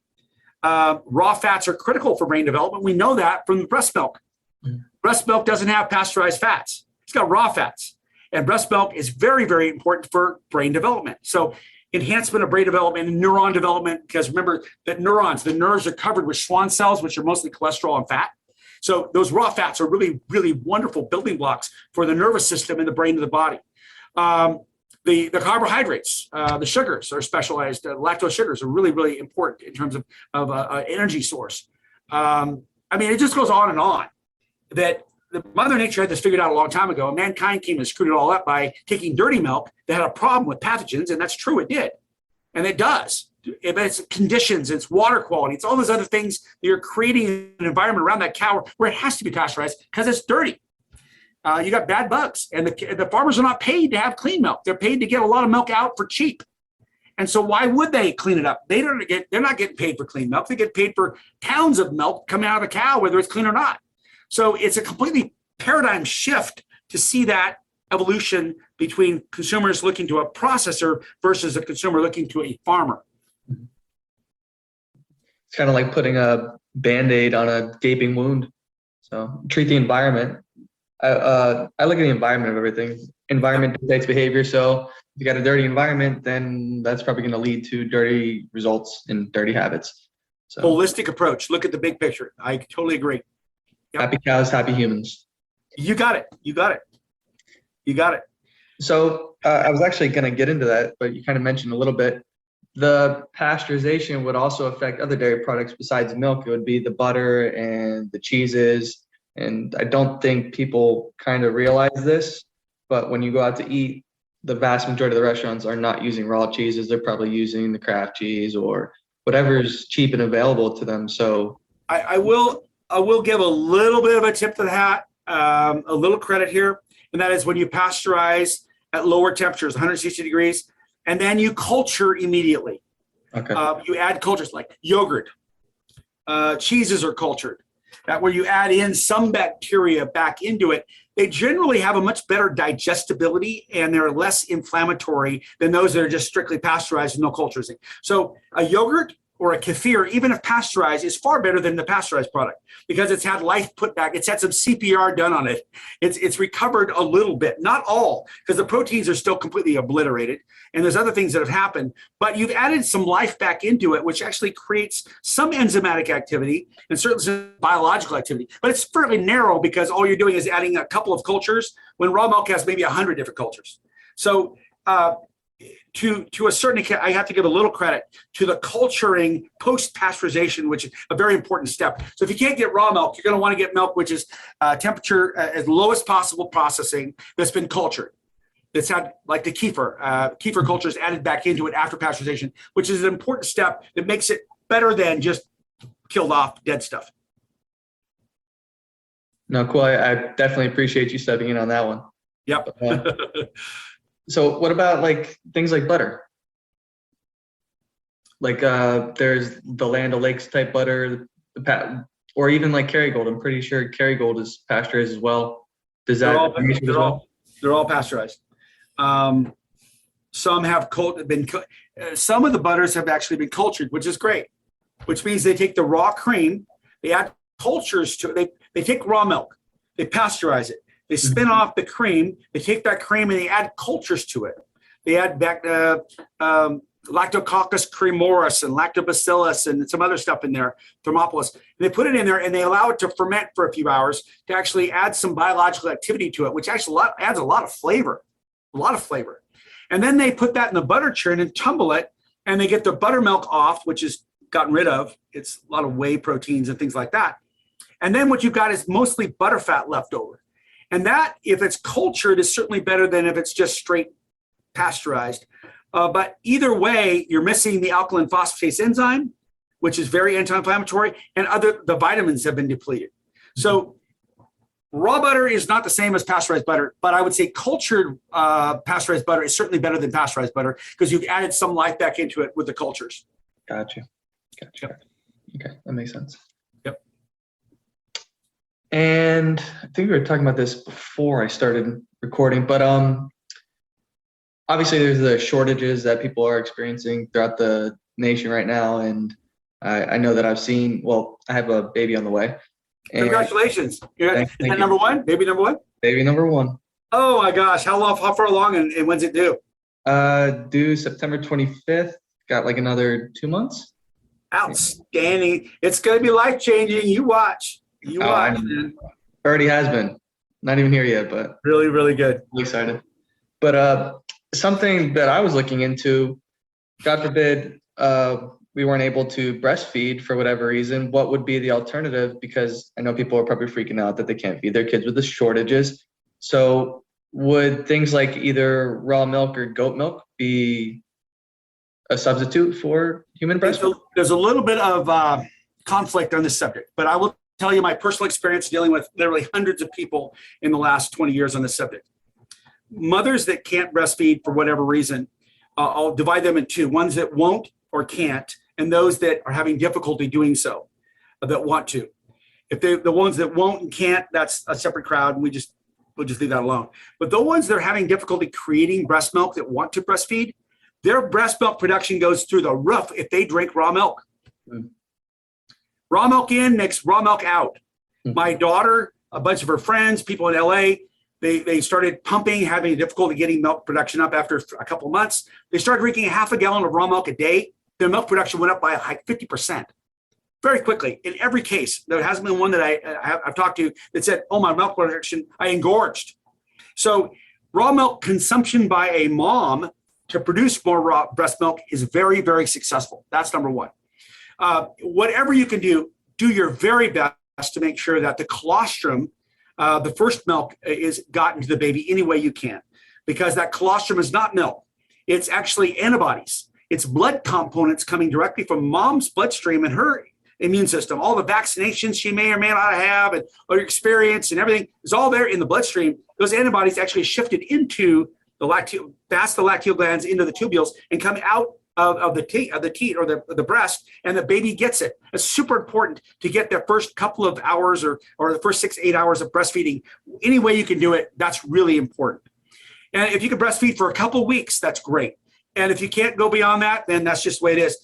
Raw fats are critical for brain development. We know that from the breast milk. Breast milk doesn't have pasteurized fats. It's got raw fats. And breast milk is very, very important for brain development. So enhancement of brain development and neuron development, because remember that the nerves are covered with Schwann cells, which are mostly cholesterol and fat. So those raw fats are really, really wonderful building blocks for the nervous system and the brain of the body. The carbohydrates, the sugars are specialized. Lactose sugars are really, really important in terms of energy source. I mean, it just goes on and on. That the Mother Nature had this figured out a long time ago, and mankind came and screwed it all up by taking dirty milk that had a problem with pathogens, and that's true, it did. And it does. But it's conditions, it's water quality, it's all those other things that you're creating an environment around that cow where it has to be pasteurized because it's dirty. You got bad bugs, and the farmers are not paid to have clean milk. They're paid to get a lot of milk out for cheap. And so why would they clean it up? They're not getting paid for clean milk. They get paid for pounds of milk coming out of the cow, whether it's clean or not. So it's a completely paradigm shift to see that evolution between consumers looking to a processor versus a consumer looking to a farmer. It's kind of like putting a Band-Aid on a gaping wound. So treat the environment. I look at the environment of everything. Environment dictates behavior. So if you got a dirty environment, then that's probably going to lead to dirty results and dirty habits. So holistic approach. Look at the big picture. I totally agree. Yep. Happy cows, happy humans. You got it. You got it. You got it. So I was actually going to get into that, but you kind of mentioned a little bit. The pasteurization would also affect other dairy products besides milk. It would be the butter and the cheeses. And I don't think people kind of realize this, but when you go out to eat, the vast majority of the restaurants are not using raw cheeses. They're probably using the craft cheese or whatever's cheap and available to them. So I will give a little bit of a tip to the hat, a little credit here, and that is when you pasteurize at lower temperatures, 160 degrees, and then you culture immediately. Okay. You add cultures like yogurt, cheeses are cultured. That where you add in some bacteria back into it, they generally have a much better digestibility and they're less inflammatory than those that are just strictly pasteurized and no culturing. So a yogurt or a kefir, even if pasteurized, is far better than the pasteurized product because it's had life put back. It's had some CPR done on it. It's recovered a little bit, not all, because the proteins are still completely obliterated. And there's other things that have happened, but you've added some life back into it, which actually creates some enzymatic activity and certainly some biological activity. But it's fairly narrow because all you're doing is adding a couple of cultures when raw milk has maybe 100 different cultures. So to a certain extent, I have to give a little credit to the culturing post-pasteurization, which is a very important step. So if you can't get raw milk, you're going to want to get milk which is temperature as low as possible processing that's been cultured. That's had like the kefir. Kefir culture is added back into it after pasteurization, which is an important step that makes it better than just killed off dead stuff. No, cool. I definitely appreciate you stepping in on that one. Yep. So what about like things like butter? Like there's the Land O'Lakes type butter, or even like Kerrygold. I'm pretty sure Kerrygold is pasteurized as well. Does that they're all pasteurized. Some have some of the butters have actually been cultured, which is great. Which means they take the raw cream, they add cultures to it. They take raw milk, they pasteurize it. They spin off the cream. They take that cream and they add cultures to it. They add back Lactococcus cremoris and Lactobacillus and some other stuff in there, Thermophilus. And they put it in there and they allow it to ferment for a few hours to actually add some biological activity to it, which actually adds a lot of flavor, And then they put that in the butter churn and tumble it, and they get the buttermilk off, which is gotten rid of. It's a lot of whey proteins and things like that. And then what you've got is mostly butterfat left over. And that, if it's cultured, is certainly better than if it's just straight pasteurized. But either way, you're missing the alkaline phosphatase enzyme, which is very anti-inflammatory, and the vitamins have been depleted. So raw butter is not the same as pasteurized butter, but I would say cultured pasteurized butter is certainly better than pasteurized butter because you've added some life back into it with the cultures. Gotcha. Yep. Okay, that makes sense. Yep. And I think we were talking about this before I started recording, but obviously there's the shortages that people are experiencing throughout the nation right now, and I know that I've seen. Well, I have a baby on the way. Congratulations! Is that number one? Baby number one? Baby number one. Oh my gosh! How far along, and when's it due? Due September 25th. Got like another 2 months. Outstanding. It's going to be life-changing. You watch. You watch, man. Already has been. Not even here yet, but Really, really good. I'm excited. But something that I was looking into, God forbid, we weren't able to breastfeed for whatever reason, what would be the alternative? Because I know people are probably freaking out that they can't feed their kids with the shortages. So would things like either raw milk or goat milk be a substitute for human breast milk? There's a little bit of conflict on this subject, but I will tell you my personal experience dealing with literally hundreds of people in the last 20 years on this subject. Mothers that can't breastfeed for whatever reason, I'll divide them in two: ones that won't or can't, and those that are having difficulty doing so, that want to. If the ones that won't and can't, that's a separate crowd, and we'll just leave that alone. But the ones that are having difficulty creating breast milk that want to breastfeed, their breast milk production goes through the roof if they drink raw milk. Raw milk in makes raw milk out. My daughter, a bunch of her friends, people in LA, they started pumping, having difficulty getting milk production up after a couple of months. They started drinking a half a gallon of raw milk a day. Their milk production went up by like 50%. Very quickly. In every case, there hasn't been one that I've talked to that said, oh, my milk production, I engorged. So raw milk consumption by a mom to produce more raw breast milk is very, very successful. That's number one. Whatever you can do your very best to make sure that the colostrum, the first milk, is gotten to the baby any way you can, because that colostrum is not milk. It's actually antibodies. It's blood components coming directly from mom's bloodstream and her immune system. All the vaccinations she may or may not have, and or experience and everything is all there in the bloodstream. Those antibodies actually shifted into the past the lacteal glands into the tubules and come out of the teat or the breast, and the baby gets it. It's super important to get the first couple of hours or the first 6 to 8 hours of breastfeeding. Any way you can do it, that's really important. And if you can breastfeed for a couple of weeks, that's great. And if you can't go beyond that, then that's just the way it is.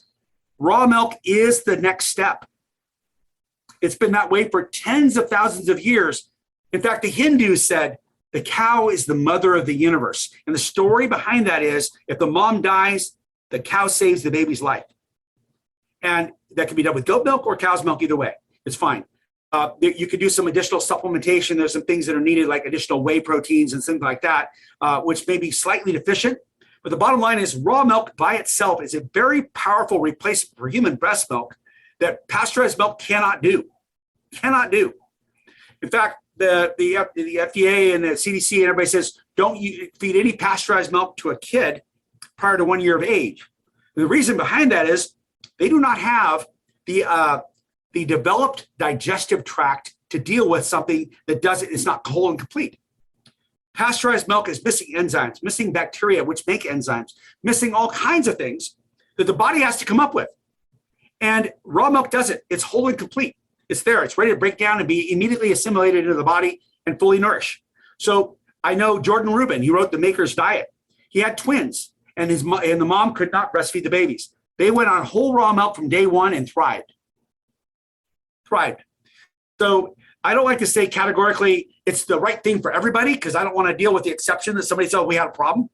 Raw milk is the next step. It's been that way for tens of thousands of years. In fact, the Hindus said the cow is the mother of the universe. And the story behind that is if the mom dies, the cow saves the baby's life. And that can be done with goat milk or cow's milk, either way. It's fine. You could do some additional supplementation. There's some things that are needed, like additional whey proteins and things like that, which may be slightly deficient. But the bottom line is raw milk by itself is a very powerful replacement for human breast milk that pasteurized milk cannot do. Cannot do. In fact, the FDA and the CDC and everybody says, don't feed any pasteurized milk to a kid prior to 1 year of age. And the reason behind that is they do not have the developed digestive tract to deal with something that it's not colon complete. Pasteurized milk is missing enzymes, missing bacteria, which make enzymes, missing all kinds of things that the body has to come up with. And raw milk doesn't. It's whole and complete. It's there. It's ready to break down and be immediately assimilated into the body and fully nourished. So I know Jordan Rubin, he wrote The Maker's Diet. He had twins, and the mom could not breastfeed the babies. They went on whole raw milk from day one and thrived. So I don't like to say categorically it's the right thing for everybody, because I don't want to deal with the exception that somebody said, oh, we had a problem.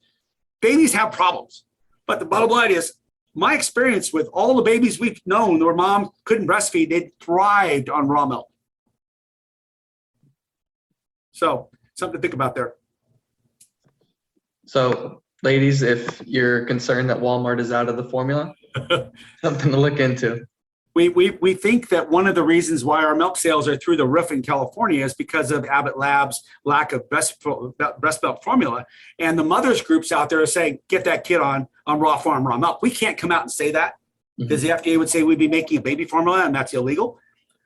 Babies have problems. But the bottom line is, my experience with all the babies we've known where mom couldn't breastfeed, they thrived on raw milk. So something to think about there. So ladies, if you're concerned that Walmart is out of the formula, something to look into. We think that one of the reasons why our milk sales are through the roof in California is because of Abbott Labs' lack of breast milk formula. And the mothers groups out there are saying, get that kid on raw farm raw milk. We can't come out and say that, because the FDA would say we'd be making a baby formula and that's illegal.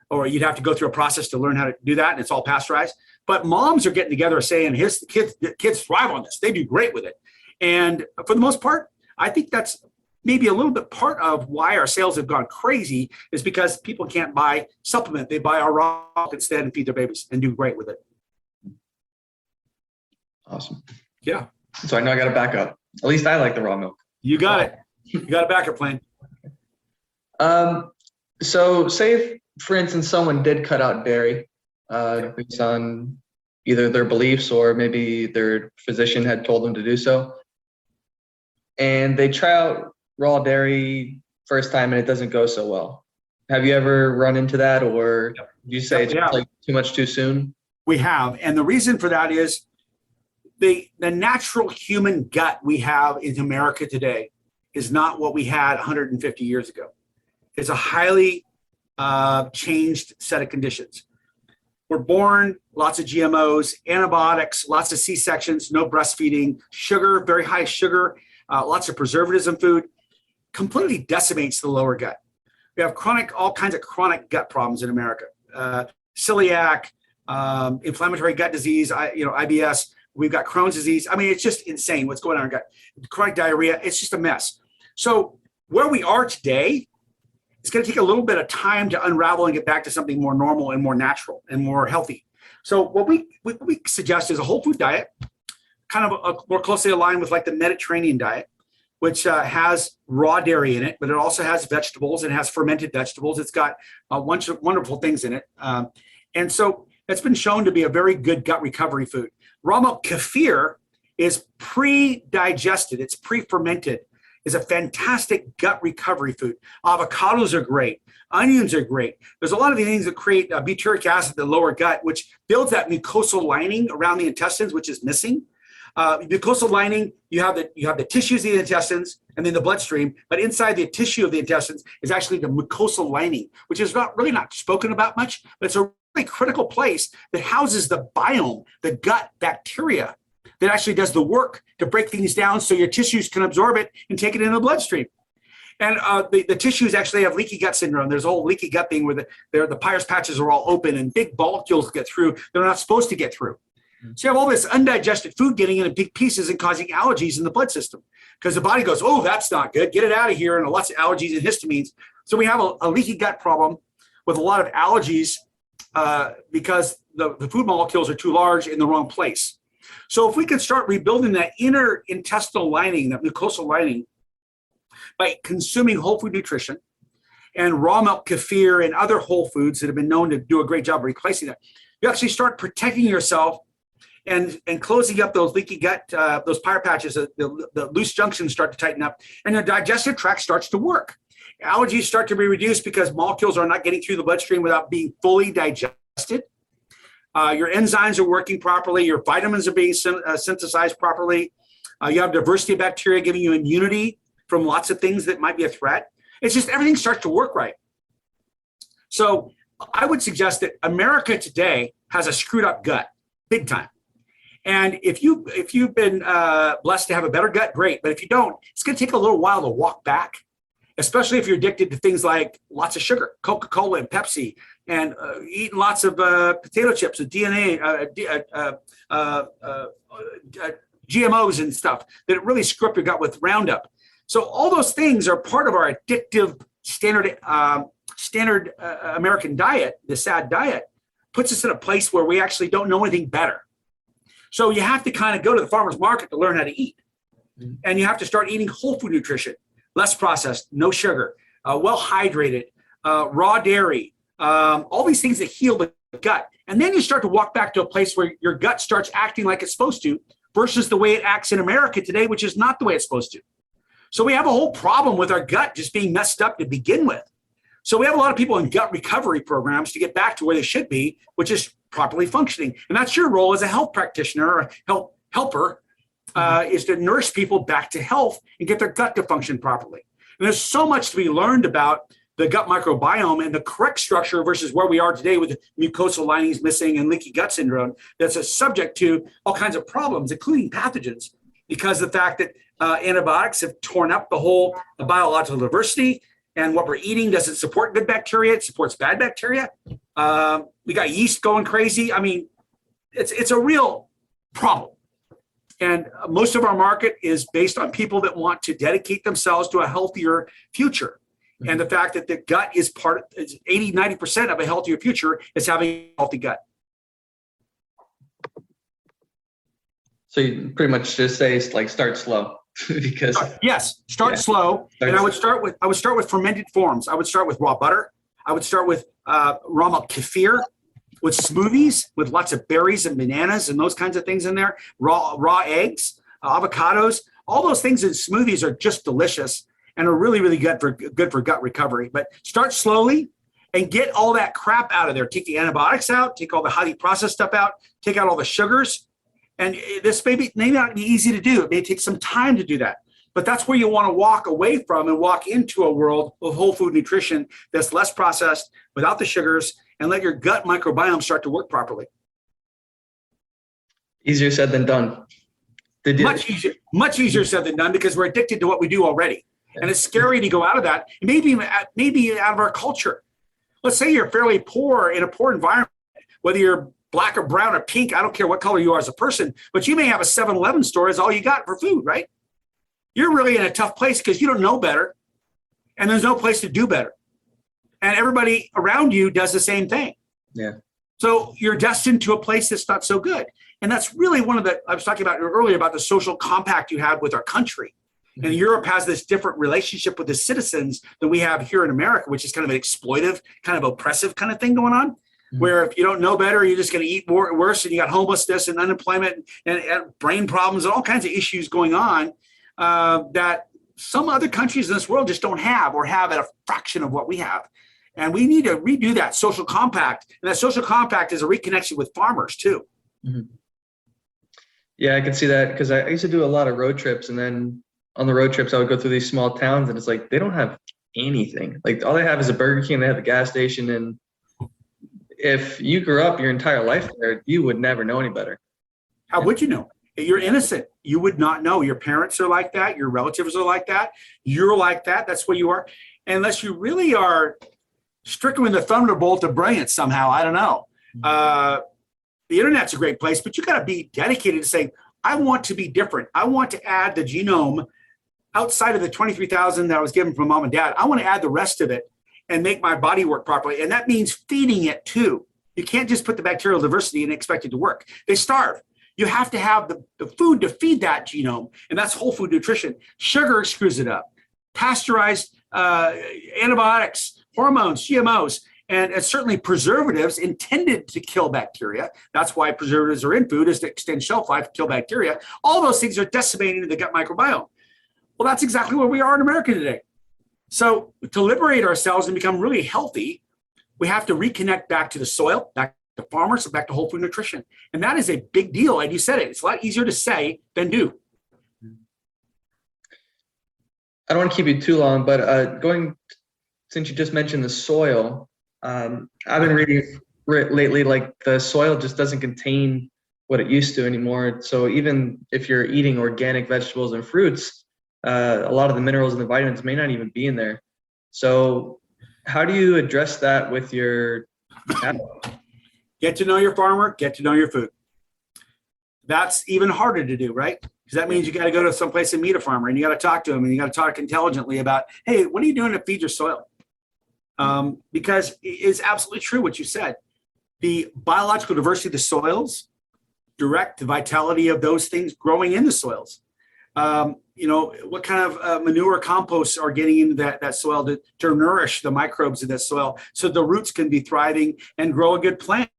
Or you'd have to go through a process to learn how to do that, and it's all pasteurized. But moms are getting together saying, the kids thrive on this. They do great with it. And for the most part, I think that's maybe a little bit part of why our sales have gone crazy, is because people can't buy supplement. They buy our raw milk instead and feed their babies and do great with it. Awesome. Yeah. So I know I got to back up. At least I like the raw milk. You got it. You got a backup plan. So say if, for instance, someone did cut out dairy based on either their beliefs or maybe their physician had told them to do so. and they try out raw dairy first time and it doesn't go so well. Have you ever run into that, or do you say it's just like too much too soon? We have. And the reason for that is the natural human gut we have in America today is not what we had 150 years ago. It's a highly changed set of conditions. We're born, lots of GMOs, antibiotics, lots of C-sections, no breastfeeding, sugar, very high sugar, lots of preservatives in food, completely decimates the lower gut. We have all kinds of chronic gut problems in America. Celiac, inflammatory gut disease, IBS. We've got Crohn's disease. I mean, it's just insane what's going on in our gut. Chronic diarrhea, it's just a mess. So where we are today, it's going to take a little bit of time to unravel and get back to something more normal and more natural and more healthy. So what we suggest is a whole food diet, kind of more closely aligned with like the Mediterranean diet, which has raw dairy in it, but it also has vegetables and has fermented vegetables. It's got a bunch of wonderful things in it. And so it's been shown to be a very good gut recovery food. Raw milk kefir is pre-digested. It's pre-fermented. Is a fantastic gut recovery food. Avocados are great. Onions are great. There's a lot of things that create butyric acid in the lower gut, which builds that mucosal lining around the intestines, which is missing. Mucosal lining, you have the tissues of the intestines and then the bloodstream, but inside the tissue of the intestines is actually the mucosal lining, which is not spoken about much, but it's a really critical place that houses the biome, the gut bacteria that actually does the work to break things down so your tissues can absorb it and take it into the bloodstream. And the tissues actually have leaky gut syndrome. There's a whole leaky gut thing where the Peyer's patches are all open and big molecules get through. They're not supposed to get through. So you have all this undigested food getting into big pieces and causing allergies in the blood system because the body goes, oh, that's not good. Get it out of here. And lots of allergies and histamines. So we have a leaky gut problem with a lot of allergies because the food molecules are too large in the wrong place. So if we can start rebuilding that inner intestinal lining, that mucosal lining, by consuming whole food nutrition and raw milk kefir and other whole foods that have been known to do a great job of replacing that, you actually start protecting yourself and closing up those leaky gut, those Peyer patches, the loose junctions start to tighten up, and your digestive tract starts to work. Allergies start to be reduced because molecules are not getting through the bloodstream without being fully digested. Your enzymes are working properly. Your vitamins are being synthesized properly. You have diversity of bacteria giving you immunity from lots of things that might be a threat. It's just everything starts to work right. So I would suggest that America today has a screwed up gut, big time. And if you've been blessed to have a better gut, great. But if you don't, it's going to take a little while to walk back, especially if you're addicted to things like lots of sugar, Coca-Cola and Pepsi, and eating lots of potato chips with GMOs and stuff that really screw up your gut with Roundup. So all those things are part of our addictive standard American diet. The SAD diet puts us in a place where we actually don't know anything better. So you have to kind of go to the farmer's market to learn how to eat. And you have to start eating whole food nutrition, less processed, no sugar, well hydrated, raw dairy, all these things that heal the gut. And then you start to walk back to a place where your gut starts acting like it's supposed to versus the way it acts in America today, which is not the way it's supposed to. So we have a whole problem with our gut just being messed up to begin with. So we have a lot of people in gut recovery programs to get back to where they should be, which is properly functioning. And that's your role as a health practitioner or health helper, is to nurse people back to health and get their gut to function properly. And there's so much to be learned about the gut microbiome and the correct structure versus where we are today with mucosal linings missing and leaky gut syndrome that's a subject to all kinds of problems, including pathogens, because of the fact that antibiotics have torn up the biological diversity, and what we're eating doesn't support good bacteria, it supports bad bacteria. We got yeast going crazy. I mean, it's a real problem. And most of our market is based on people that want to dedicate themselves to a healthier future. And the fact that the gut is 80, 90% of a healthier future is having a healthy gut. So you pretty much just say like start slow because start slow. And I would start with fermented forms. I would start with raw butter. I would start with raw milk kefir, with smoothies with lots of berries and bananas and those kinds of things in there. Raw eggs, avocados. All those things in smoothies are just delicious and are really, really good for gut recovery. But start slowly and get all that crap out of there. Take the antibiotics out, take all the highly processed stuff out, take out all the sugars. And this may not be easy to do. It may take some time to do that. But that's where you want to walk away from and walk into a world of whole food nutrition that's less processed, without the sugars, and let your gut microbiome start to work properly. Easier said than done. Much easier said than done, because we're addicted to what we do already. And it's scary to go out of that, maybe out of our culture. Let's say you're fairly poor in a poor environment, whether you're black or brown or pink, I don't care what color you are as a person, but you may have a 7-Eleven store as all you got for food, right? You're really in a tough place because you don't know better, and there's no place to do better. And everybody around you does the same thing. Yeah. So you're destined to a place that's not so good. And that's really I was talking about earlier about the social compact you have with our country. And Europe has this different relationship with the citizens than we have here in America, which is kind of an exploitive, kind of oppressive kind of thing going on, where if you don't know better, you're just going to eat worse, and you got homelessness and unemployment and brain problems and all kinds of issues going on that some other countries in this world just don't have, or have at a fraction of what we have. And we need to redo that social compact. And that social compact is a reconnection with farmers too. Mm-hmm. Yeah, I can see that, because I used to do a lot of road trips, and then on the road trips, I would go through these small towns, and it's like they don't have anything. Like all they have is a Burger King, they have a gas station, and if you grew up your entire life there, you would never know any better. How would you know? You're innocent. You would not know. Your parents are like that. Your relatives are like that. You're like that. That's what you are. Unless you really are stricken with the thunderbolt of brilliance somehow. I don't know. The internet's a great place, but you got to be dedicated to saying, I want to be different. I want to add the genome outside of the 23,000 that I was given from mom and dad. I want to add the rest of it and make my body work properly. And that means feeding it too. You can't just put the bacterial diversity and expect it to work. They starve. You have to have the food to feed that genome. And that's whole food nutrition. Sugar screws it up. Pasteurized antibiotics, hormones, GMOs, and certainly preservatives intended to kill bacteria. That's why preservatives are in food, is to extend shelf life, kill bacteria. All those things are decimating the gut microbiome. Well, that's exactly where we are in America today. So to liberate ourselves and become really healthy, we have to reconnect back to the soil, back to farmers, and back to whole food nutrition. And that is a big deal. And you said it. It's a lot easier to say than do. I don't want to keep you too long, but since you just mentioned the soil, I've been reading lately, like the soil just doesn't contain what it used to anymore. So even if you're eating organic vegetables and fruits, a lot of the minerals and the vitamins may not even be in there. So how do you address that with your cattle? Get to know your farmer, get to know your food. That's even harder to do, right? Because that means you got to go to someplace and meet a farmer, and you got to talk to him, and you got to talk intelligently about, hey, what are you doing to feed your soil? Because it's absolutely true what you said. The biological diversity of the soils direct the vitality of those things growing in the soils. What kind of manure composts are getting into that soil to nourish the microbes in that soil so the roots can be thriving and grow a good plant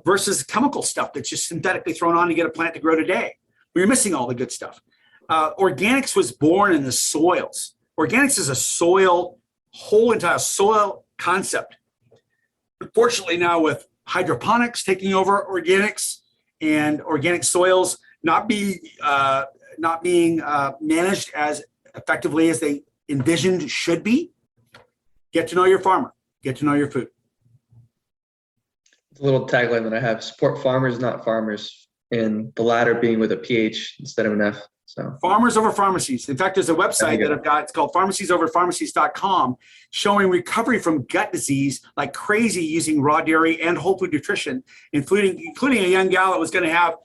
versus chemical stuff that's just synthetically thrown on to get a plant to grow today. We're missing all the good stuff. Organics was born in the soils. Organics is a whole entire soil concept. Unfortunately, now with hydroponics taking over organics and organic soils not being managed as effectively as they envisioned should be, get to know your farmer, get to know your food. It's a little tagline that I have: support farmers, not farmers, and the latter being with a PH instead of an F. So farmers over pharmacies. In fact, there's a website that I've got. It's called pharmaciesoverpharmacies.com, showing recovery from gut disease like crazy using raw dairy and whole food nutrition, including a young gal that was going to have,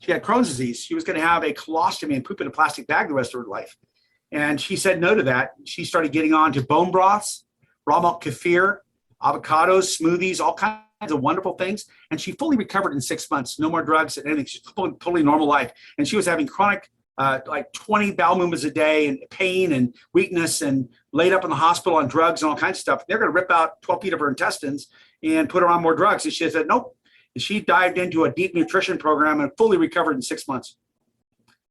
she had Crohn's disease. She was going to have a colostomy and poop in a plastic bag the rest of her life. And she said no to that. She started getting on to bone broths, raw milk kefir, avocados, smoothies, all kinds of wonderful things. And she fully recovered in 6 months. No more drugs and anything. She's totally normal life. And she was having chronic, like 20 bowel movements a day and pain and weakness and laid up in the hospital on drugs and all kinds of stuff. They're going to rip out 12 feet of her intestines and put her on more drugs. And she said, nope. And she dived into a deep nutrition program and fully recovered in 6 months.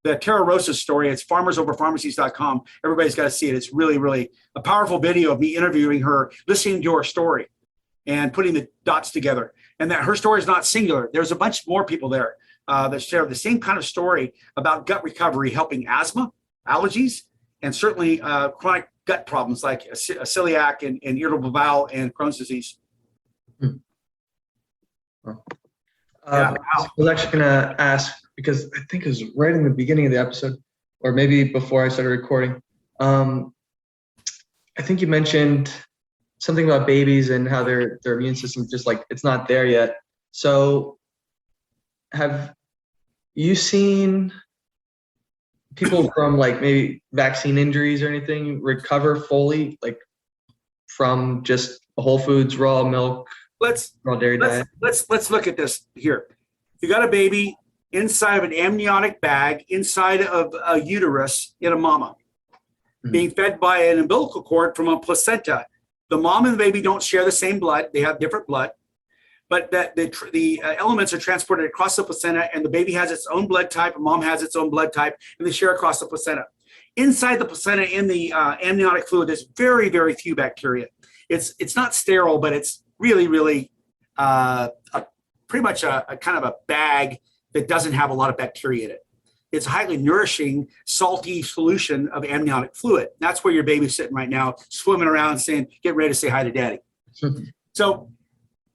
the Tara Rosa's story. It's farmersoverpharmacies.com. Everybody's got to see it. It's really, really a powerful video of me interviewing her, listening to her story and putting the dots together. And that her story is not singular. There's a bunch more people there that share the same kind of story about gut recovery, helping asthma, allergies, and certainly chronic gut problems like celiac and irritable bowel and Crohn's disease. I was actually going to ask, because I think it was right in the beginning of the episode, or maybe before I started recording, I think you mentioned something about babies and how their immune system just like, it's not there yet. So have you seen people from like maybe vaccine injuries or anything recover fully, like from just a whole foods, raw milk, raw dairy diet? Let's look at this here. You got a baby inside of an amniotic bag, inside of a uterus in a mama, being fed by an umbilical cord from a placenta. The mom and the baby don't share the same blood. They have different blood, but the elements are transported across the placenta, and the baby has its own blood type, and mom has its own blood type, and they share across the placenta. Inside the placenta, in the amniotic fluid, there's very, very few bacteria. It's not sterile, but it's really, really pretty much a kind of a bag that doesn't have a lot of bacteria in it. It's a highly nourishing, salty solution of amniotic fluid. That's where your baby's sitting right now, swimming around saying, get ready to say hi to daddy. So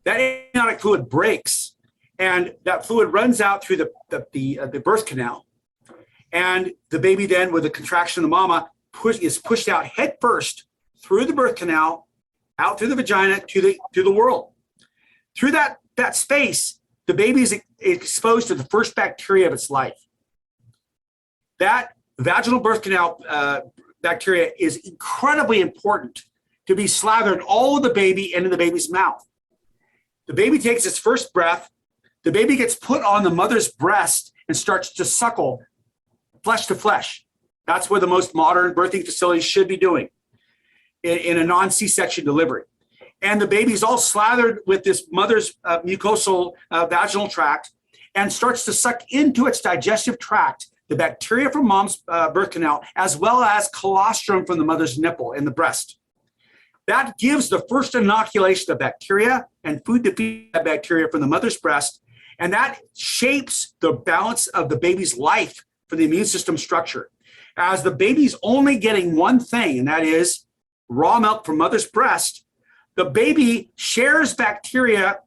that amniotic fluid breaks, and that fluid runs out through the birth canal. And the baby then, with the contraction of the mama, is pushed out head first through the birth canal, out through the vagina to the world. Through that space, the baby is exposed to the first bacteria of its life. That vaginal birth canal bacteria is incredibly important to be slathered all of the baby into the baby's mouth. The baby takes its first breath. The baby gets put on the mother's breast and starts to suckle flesh to flesh. That's what the most modern birthing facilities should be doing in a non-C-section delivery. And the baby's all slathered with this mother's mucosal vaginal tract and starts to suck into its digestive tract the bacteria from mom's birth canal, as well as colostrum from the mother's nipple in the breast. That gives the first inoculation of bacteria and food to feed that bacteria from the mother's breast, and that shapes the balance of the baby's life for the immune system structure. As the baby's only getting one thing, and that is raw milk from mother's breast, the baby shares bacteria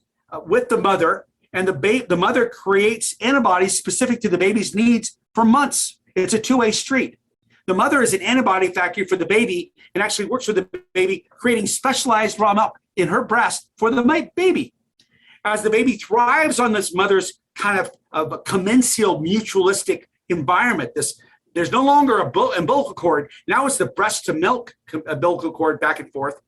with the mother, and the mother creates antibodies specific to the baby's needs for months. It's a two-way street. The mother is an antibody factory for the baby and actually works with the baby, creating specialized raw milk in her breast for the baby. As the baby thrives on this mother's kind of a commensal mutualistic environment, there's no longer a umbilical cord. Now it's the breast to milk umbilical cord back and forth.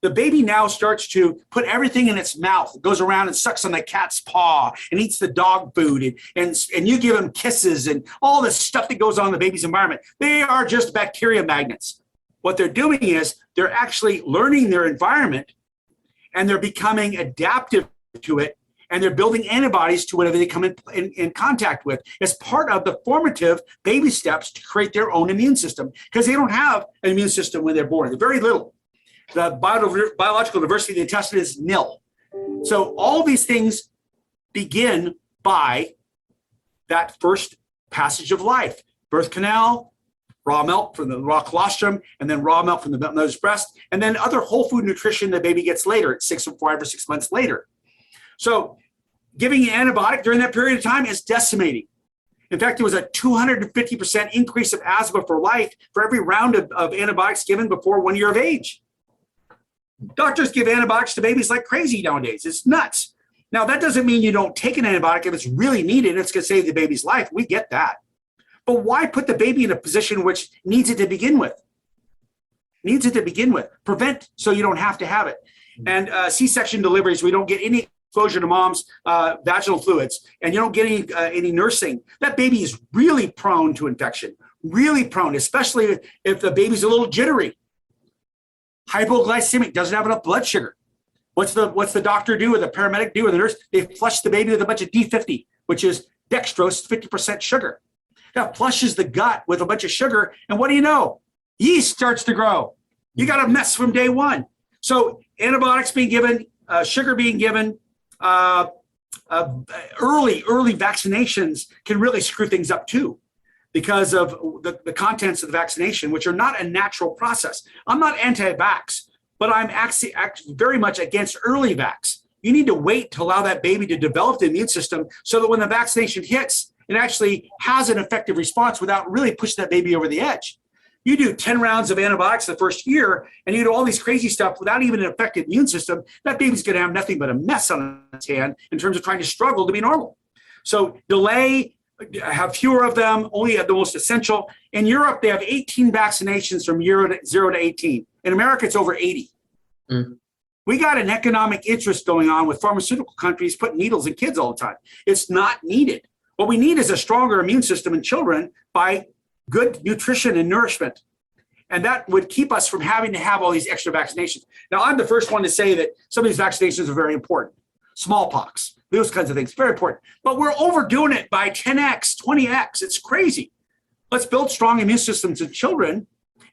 The baby now starts to put everything in its mouth. It goes around and sucks on the cat's paw and eats the dog food, and you give them kisses and all this stuff that goes on in the baby's environment. They are just bacteria magnets. What they're doing is they're actually learning their environment, and they're becoming adaptive to it, and they're building antibodies to whatever they come in contact with as part of the formative baby steps to create their own immune system, because they don't have an immune system when they're born. They're very little. The biological diversity of the intestine is nil. So all these things begin by that first passage of life: birth canal, raw milk from the raw colostrum, and then raw milk from the mother's breast, and then other whole food nutrition the baby gets later, at 5 or 6 months later. So giving an antibiotic during that period of time is decimating. In fact, there was a 250% increase of asthma for life for every round of antibiotics given before 1 year of age. Doctors give antibiotics to babies like crazy nowadays. It's nuts. Now, that doesn't mean you don't take an antibiotic if it's really needed and it's going to save the baby's life. We get that. But why put the baby in a position which needs it to begin with? Needs it to begin with. Prevent so you don't have to have it. And C-section deliveries, we don't get any exposure to mom's vaginal fluids, and you don't get any nursing. That baby is really prone to infection, really prone, especially if the baby's a little jittery. Hypoglycemic, doesn't have enough blood sugar. What's the doctor do, or the paramedic do, or the nurse? They flush the baby with a bunch of D50, which is dextrose, 50% sugar. that flushes the gut with a bunch of sugar. And what do you know? Yeast starts to grow. You got a mess from day one. So antibiotics being given, sugar being given, early vaccinations can really screw things up too, because of the contents of the vaccination, which are not a natural process. I'm not anti-vax, but I'm actually very much against early vax. You need to wait to allow that baby to develop the immune system so that when the vaccination hits, it actually has an effective response without really pushing that baby over the edge. You do 10 rounds of antibiotics the first year, and you do all these crazy stuff without even an effective immune system, that baby's going to have nothing but a mess on its hand in terms of trying to struggle to be normal. So delay, have fewer of them, only at the most essential. In Europe, they have 18 vaccinations from 0 to 18. In America, it's over 80. We got an economic interest going on with pharmaceutical countries putting needles in kids all the time. It's not needed. What we need is a stronger immune system in children by good nutrition and nourishment. And that would keep us from having to have all these extra vaccinations. Now, I'm the first one to say that some of these vaccinations are very important. Smallpox, those kinds of things, very important. But we're overdoing it by 10x, 20x. It's crazy. Let's build strong immune systems in children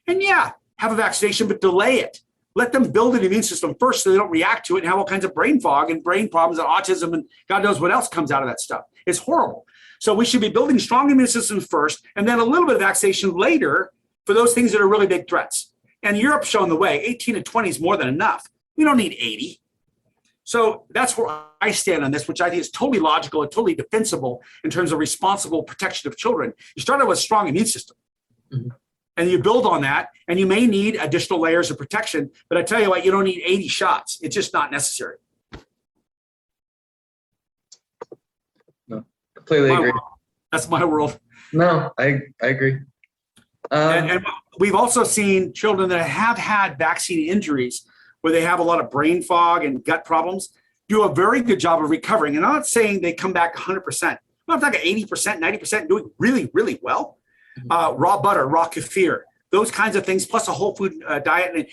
and have a vaccination, but delay it. Let them build an immune system first so they don't react to it and have all kinds of brain fog and brain problems and autism and God knows what else comes out of that stuff. It's horrible. So we should be building strong immune systems first and then a little bit of vaccination later for those things that are really big threats. And Europe's shown the way. 18 to 20 is more than enough. We don't need 80. So that's where I stand on this, which I think is totally logical and totally defensible in terms of responsible protection of children. You start out with a strong immune system. And you build on that, and you may need additional layers of protection. But I tell you what, you don't need 80 shots. It's just not necessary. No, completely agree. That's my world. No, I agree. And we've also seen children that have had vaccine injuries where they have a lot of brain fog and gut problems do a very good job of recovering. And I'm not saying they come back 100%. I'm talking 80%, 90% doing really, really well. Raw butter, raw kefir, those kinds of things, plus a whole food diet. And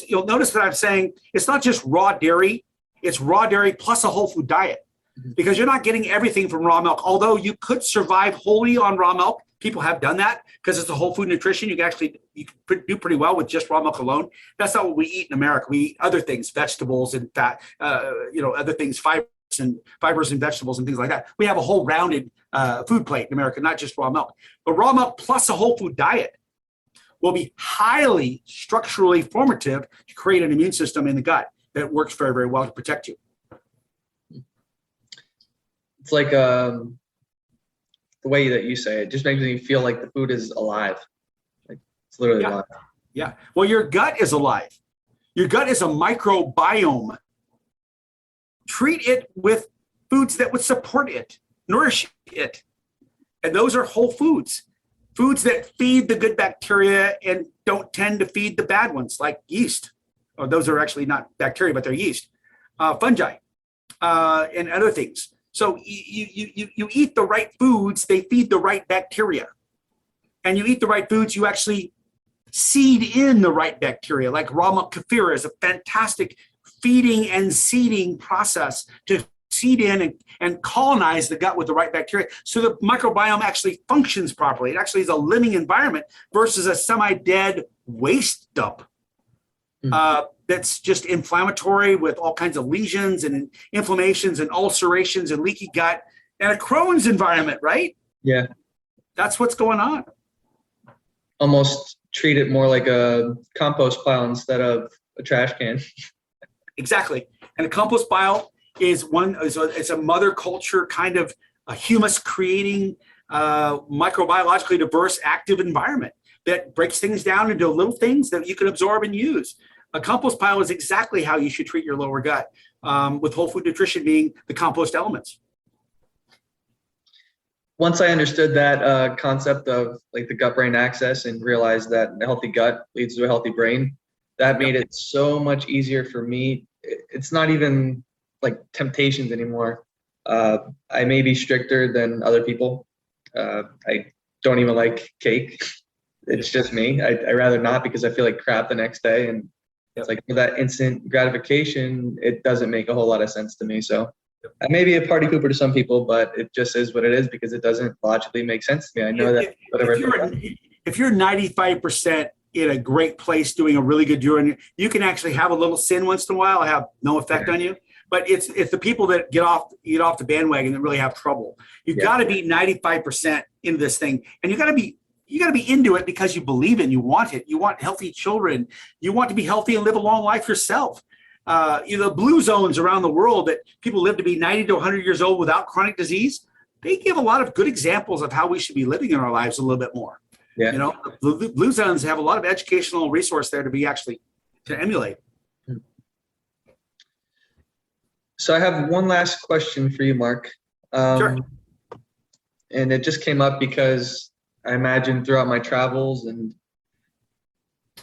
you'll notice that I'm saying it's not just raw dairy, it's raw dairy plus a whole food diet, because you're not getting everything from raw milk. Although you could survive wholly on raw milk. People have done that because it's a whole food nutrition. You can do pretty well with just raw milk alone. That's not what we eat in America. We eat other things, vegetables and fat, other things, fibers and vegetables and things like that. We have a whole rounded food plate in America, not just raw milk. But raw milk plus a whole food diet will be highly structurally formative to create an immune system in the gut that works very, very well to protect you. It's like the way that you say it just makes me feel like the food is alive. Like it's literally alive. Yeah. Well, your gut is alive. Your gut is a microbiome. Treat it with foods that would support it, nourish it. And those are whole foods. Foods that feed the good bacteria and don't tend to feed the bad ones, like yeast. Or those are actually not bacteria, but they're yeast. Fungi, and other things. So you eat the right foods, they feed the right bacteria. And you eat the right foods, you actually seed in the right bacteria. Like raw milk kefir is a fantastic feeding and seeding process to seed in and colonize the gut with the right bacteria so the microbiome actually functions properly. It actually is a living environment versus a semi-dead waste dump. That's just inflammatory with all kinds of lesions and inflammations and ulcerations and leaky gut and a Crohn's environment, right? Yeah. That's what's going on. Almost treat it more like a compost pile instead of a trash can. Exactly. And a compost pile is it's a mother culture kind of a humus creating, microbiologically diverse, active environment that breaks things down into little things that you can absorb and use. A compost pile is exactly how you should treat your lower gut, with whole food nutrition being the compost elements. Once I understood that concept of like the gut-brain axis and realized that a healthy gut leads to a healthy brain, that made it so much easier for me. It's not even like temptations anymore. I may be stricter than other people. I don't even like cake. It's just me. I'd rather not because I feel like crap the next day. And it's like for that instant gratification, it doesn't make a whole lot of sense to me. So I may be a party pooper to some people, but it just is what it is because it doesn't logically make sense to me. I know that whatever. If you're 95% in a great place doing a really good job, you can actually have a little sin once in a while, have no effect on you. But it's the people that get off the bandwagon that really have trouble. You've got to be 95% into this thing, and you got to be into it because you believe it. And you want it. You want healthy children. You want to be healthy and live a long life yourself. The blue zones around the world that people live to be 90 to 100 years old without chronic disease, they give a lot of good examples of how we should be living in our lives a little bit more. Yeah. The blue zones have a lot of educational resource there to emulate. So I have one last question for you, Mark. Sure. And it just came up because I imagine throughout my travels, and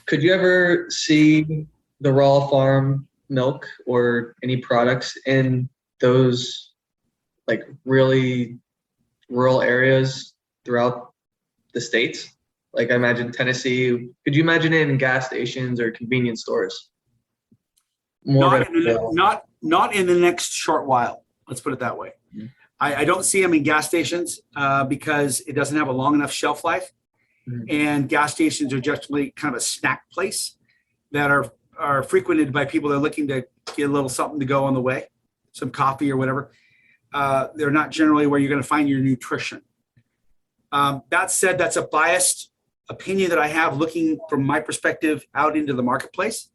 could you ever see the raw farm milk or any products in those like really rural areas throughout the States? Like I imagine Tennessee. Could you imagine it in gas stations or convenience stores? Not in the next short while. Let's put it that way. Mm-hmm. I don't see them in gas stations because it doesn't have a long enough shelf life. Mm-hmm. And gas stations are generally kind of a snack place that are frequented by people that are looking to get a little something to go on the way, some coffee or whatever. They're not generally where you're going to find your nutrition. That said, that's a biased opinion that I have looking from my perspective out into the marketplace.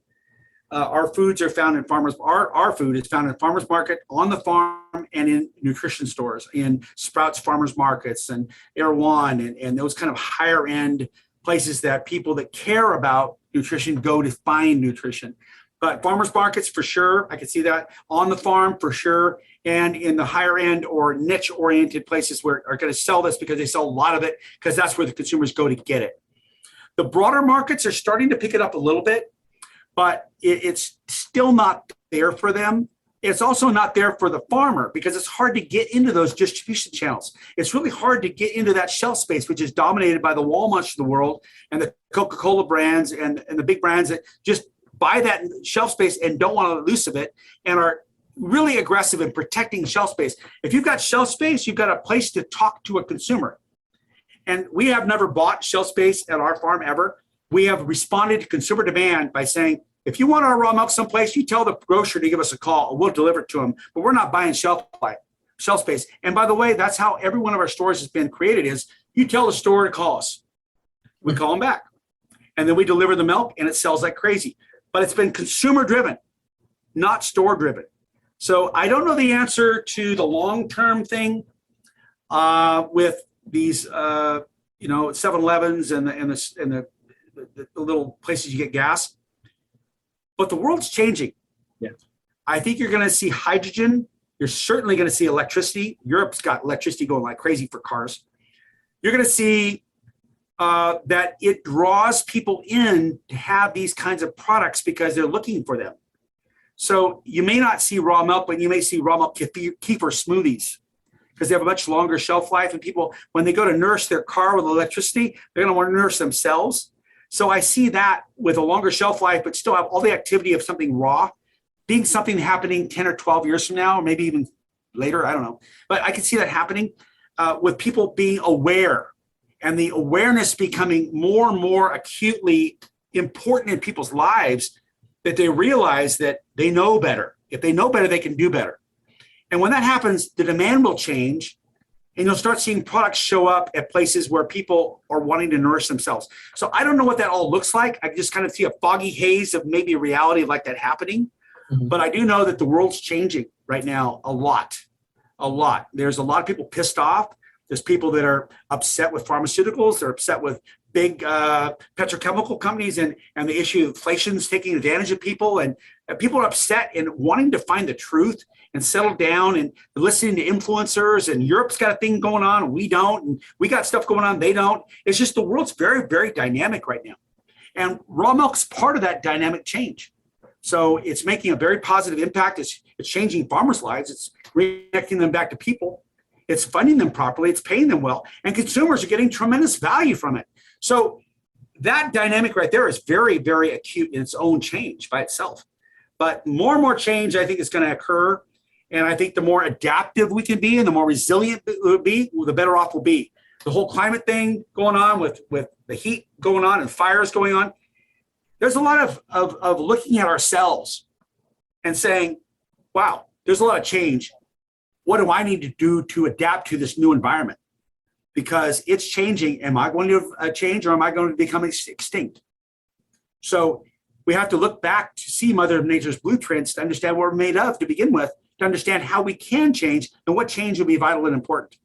Our foods are found in our food is found in farmers market, on the farm, and in nutrition stores, in Sprouts farmers markets and Erewhon and those kind of higher end places that people that care about nutrition go to find nutrition. But farmers markets for sure, I can see that. On the farm for sure, and in the higher end or niche oriented places where are going to sell this because they sell a lot of it because that's where the consumers go to get it. The broader markets are starting to pick it up a little bit, but it's still not there for them. It's also not there for the farmer because it's hard to get into those distribution channels. It's really hard to get into that shelf space, which is dominated by the Walmarts of the world and the Coca-Cola brands and the big brands that just buy that shelf space and don't want to lose of it and are really aggressive in protecting shelf space. If you've got shelf space, you've got a place to talk to a consumer. And we have never bought shelf space at our farm ever. We have responded to consumer demand by saying, if you want our raw milk someplace, you tell the grocer to give us a call and we'll deliver it to them. But we're not buying shelf space. And by the way, that's how every one of our stores has been created is you tell the store to call us. We call them back. And then we deliver the milk and it sells like crazy. But it's been consumer driven, not store driven. So I don't know the answer to the long-term thing with these, 7-Elevens and the little places you get gas. But the world's changing. Yeah. I think you're going to see hydrogen. You're certainly going to see electricity. Europe's got electricity going like crazy for cars. You're going to see that it draws people in to have these kinds of products because they're looking for them. So you may not see raw milk, but you may see raw milk kefir smoothies because they have a much longer shelf life. And people, when they go to nurse their car with electricity, they're going to want to nurse themselves. So I see that with a longer shelf life, but still have all the activity of something raw, being something happening 10 or 12 years from now, or maybe even later, I don't know. But I can see that happening with people being aware and the awareness becoming more and more acutely important in people's lives that they realize that they know better. If they know better, they can do better. And when that happens, the demand will change. And you'll start seeing products show up at places where people are wanting to nourish themselves. So I don't know what that all looks like. I just kind of see a foggy haze of maybe a reality like that happening. Mm-hmm. But I do know that the world's changing right now a lot. There's a lot of people pissed off. There's people that are upset with pharmaceuticals. They're upset with big petrochemical companies and the issue of inflation is taking advantage of people. And people are upset and wanting to find the truth and settle down and listening to influencers. And Europe's got a thing going on and we don't. And we got stuff going on, they don't. It's just the world's very, very dynamic right now. And raw milk's part of that dynamic change. So it's making a very positive impact. It's changing farmers' lives. It's reconnecting them back to people. It's funding them properly. It's paying them well. And consumers are getting tremendous value from it. So that dynamic right there is very, very acute in its own change by itself. But more and more change, I think, is going to occur. And I think the more adaptive we can be and the more resilient we'll be, the better off we'll be. The whole climate thing going on with the heat going on and fires going on, there's a lot of looking at ourselves and saying, wow, there's a lot of change. What do I need to do to adapt to this new environment? Because it's changing. Am I going to change, or am I going to become extinct? So we have to look back to see Mother Nature's blueprints to understand what we're made of to begin with, to understand how we can change and what change will be vital and important.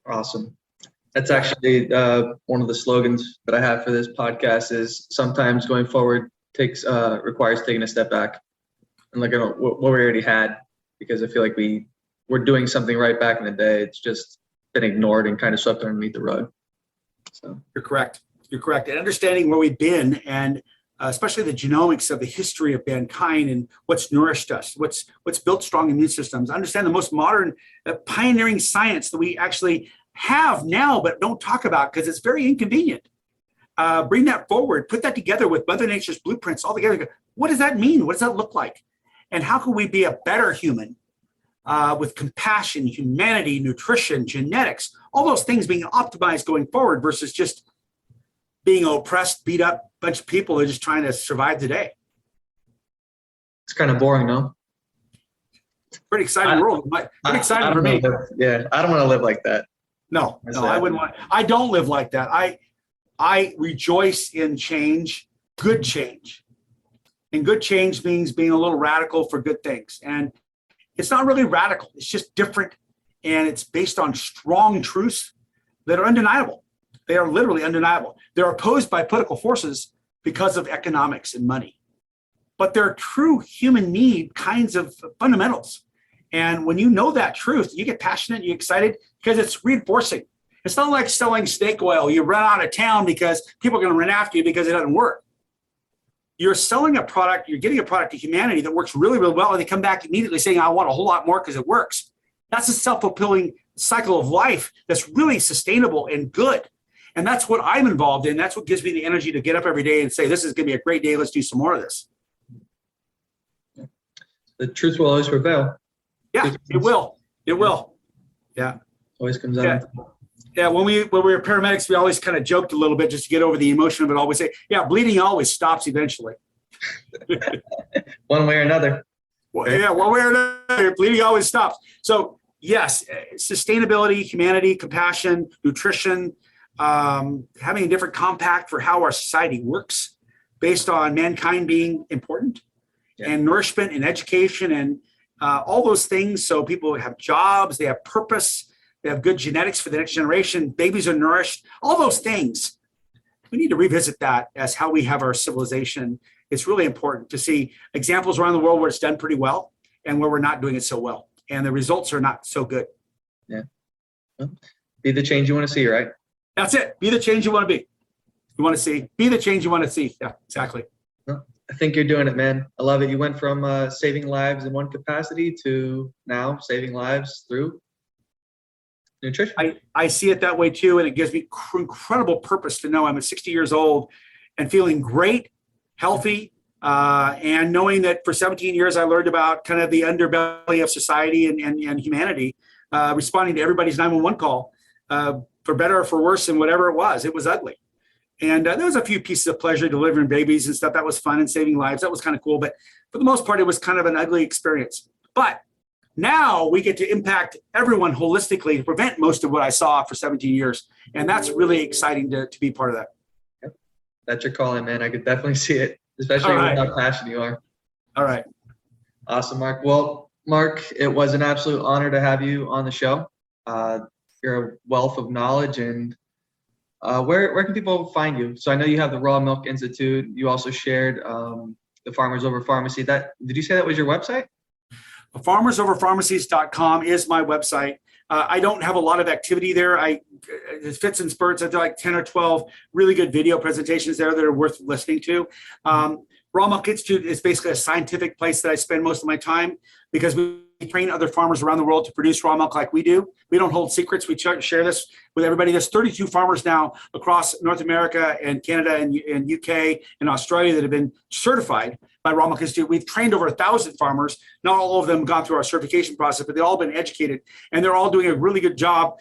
Awesome. That's actually one of the slogans that I have for this podcast is sometimes going forward requires taking a step back and look at what we already had, because I feel like we're doing something right back in the day. It's just been ignored and kind of swept underneath the rug. So you're correct. You're correct. And understanding where we've been, and especially the genomics of the history of mankind and what's nourished us, what's built strong immune systems. Understand the most modern pioneering science that we actually have now, but don't talk about because it's very inconvenient. Bring that forward, put that together with Mother Nature's blueprints all together. What does that mean? What does that look like? And how can we be a better human with compassion, humanity, nutrition, genetics, all those things being optimized going forward versus just being oppressed, beat up bunch of people who are just trying to survive today. It's kind of boring, no? Pretty exciting world. Pretty exciting for me. Yeah, I don't want to live like that. No, I wouldn't want. I don't live like that. I rejoice in change, good change. And good change means being a little radical for good things. And it's not really radical. It's just different. And it's based on strong truths that are undeniable. They are literally undeniable. They're opposed by political forces because of economics and money. But they're true human need kinds of fundamentals. And when you know that truth, you get passionate, you get excited because it's reinforcing. It's not like selling snake oil. You run out of town because people are going to run after you because it doesn't work. You're selling a product, you're getting a product to humanity that works really, really well, and they come back immediately saying, I want a whole lot more because it works. That's a self-fulfilling cycle of life that's really sustainable and good. And that's what I'm involved in. That's what gives me the energy to get up every day and say, this is going to be a great day. Let's do some more of this. The truth will always prevail. Yeah, it will. It will. Yeah. Always comes out. Yeah, when we were paramedics, we always kind of joked a little bit just to get over the emotion of it all. We say, yeah, bleeding always stops eventually. One way or another. Well, yeah, one way or another, bleeding always stops. So yes, sustainability, humanity, compassion, nutrition, having a different compact for how our society works based on mankind being important, and nourishment and education and all those things. So people have jobs, they have purpose, they have good genetics for the next generation, babies are nourished, all those things. We need to revisit that as how we have our civilization. It's really important to see examples around the world where it's done pretty well and where we're not doing it so well. And the results are not so good. Yeah. Well, be the change you want to see, right? That's it. Be the change you want to be. You want to see. Be the change you want to see. Yeah, exactly. Well, I think you're doing it, man. I love it. You went from saving lives in one capacity to now saving lives through nutrition. I see it that way too. And it gives me incredible purpose to know I'm 60 years old and feeling great, healthy, and knowing that for 17 years I learned about kind of the underbelly of society and humanity, responding to everybody's 911 call, for better or for worse, and whatever it was ugly. And there was a few pieces of pleasure delivering babies and stuff. That was fun, and saving lives. That was kind of cool. But for the most part, it was kind of an ugly experience. But now we get to impact everyone holistically to prevent most of what I saw for 17 years. And that's really exciting to be part of that. Yep. That's your calling, man. I could definitely see it, especially with how passionate you are. All right. Awesome, Mark. Well, Mark, it was an absolute honor to have you on the show. You're a wealth of knowledge. And where can people find you? So I know you have the Raw Milk Institute. You also shared the Farmers Over Pharmacy. Did you say that was your website? FarmersOverPharmacies.com is my website. I don't have a lot of activity there. It fits in spurts. I do like 10 or 12 really good video presentations there that are worth listening to. Raw Milk Institute is basically a scientific place that I spend most of my time because we train other farmers around the world to produce raw milk like we do. We don't hold secrets. We share this with everybody. There's 32 farmers now across North America and Canada and UK and Australia that have been certified by Raw Milk Institute. We've trained over 1,000 farmers. Not all of them gone through our certification process, but they've all been educated, and they're all doing a really good job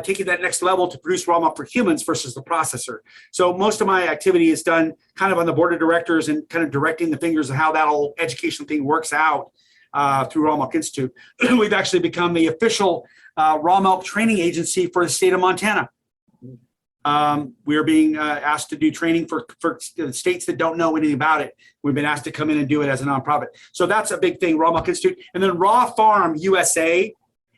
taking that next level to produce raw milk for humans versus the processor. So most of my activity is done kind of on the board of directors and kind of directing the fingers of how that whole education thing works out through Raw Milk Institute. We've actually become the official raw milk training agency for the state of Montana. We are being asked to do training for states that don't know anything about it. We've been asked to come in and do it as a nonprofit. So that's a big thing, Raw Milk Institute. And then Raw Farm USA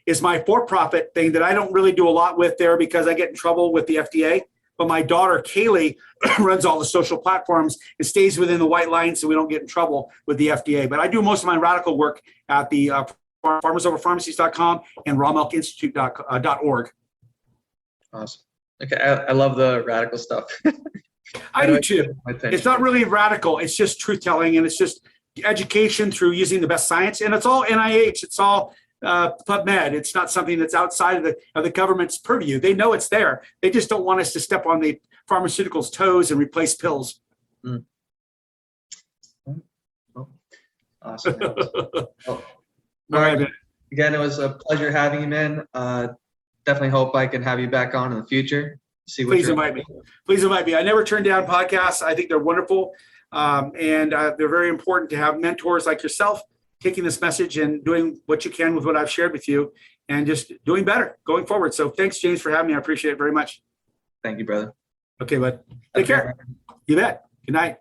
is my for-profit thing that I don't really do a lot with there because I get in trouble with the FDA. But my daughter, Kaylee, runs all the social platforms and stays within the white lines so we don't get in trouble with the FDA. But I do most of my radical work at the farmersoverpharmacies.com and rawmilkinstitute.org. Awesome. Okay, I love the radical stuff. I do too. It's not really radical. It's just truth-telling, and it's just education through using the best science. And it's all NIH. It's all PubMed. It's not something that's outside of the government's purview. They know it's there. They just don't want us to step on the pharmaceuticals' toes and replace pills. Mm. Oh, awesome. Well, Mark, again, it was a pleasure having you, man. Definitely hope I can have you back on in the future. Please invite me. Please invite me. I never turn down podcasts. I think they're wonderful. And they're very important to have mentors like yourself taking this message and doing what you can with what I've shared with you and just doing better going forward. So thanks, James, for having me. I appreciate it very much. Thank you, brother. Okay, bud. Take care. You bet. Good night.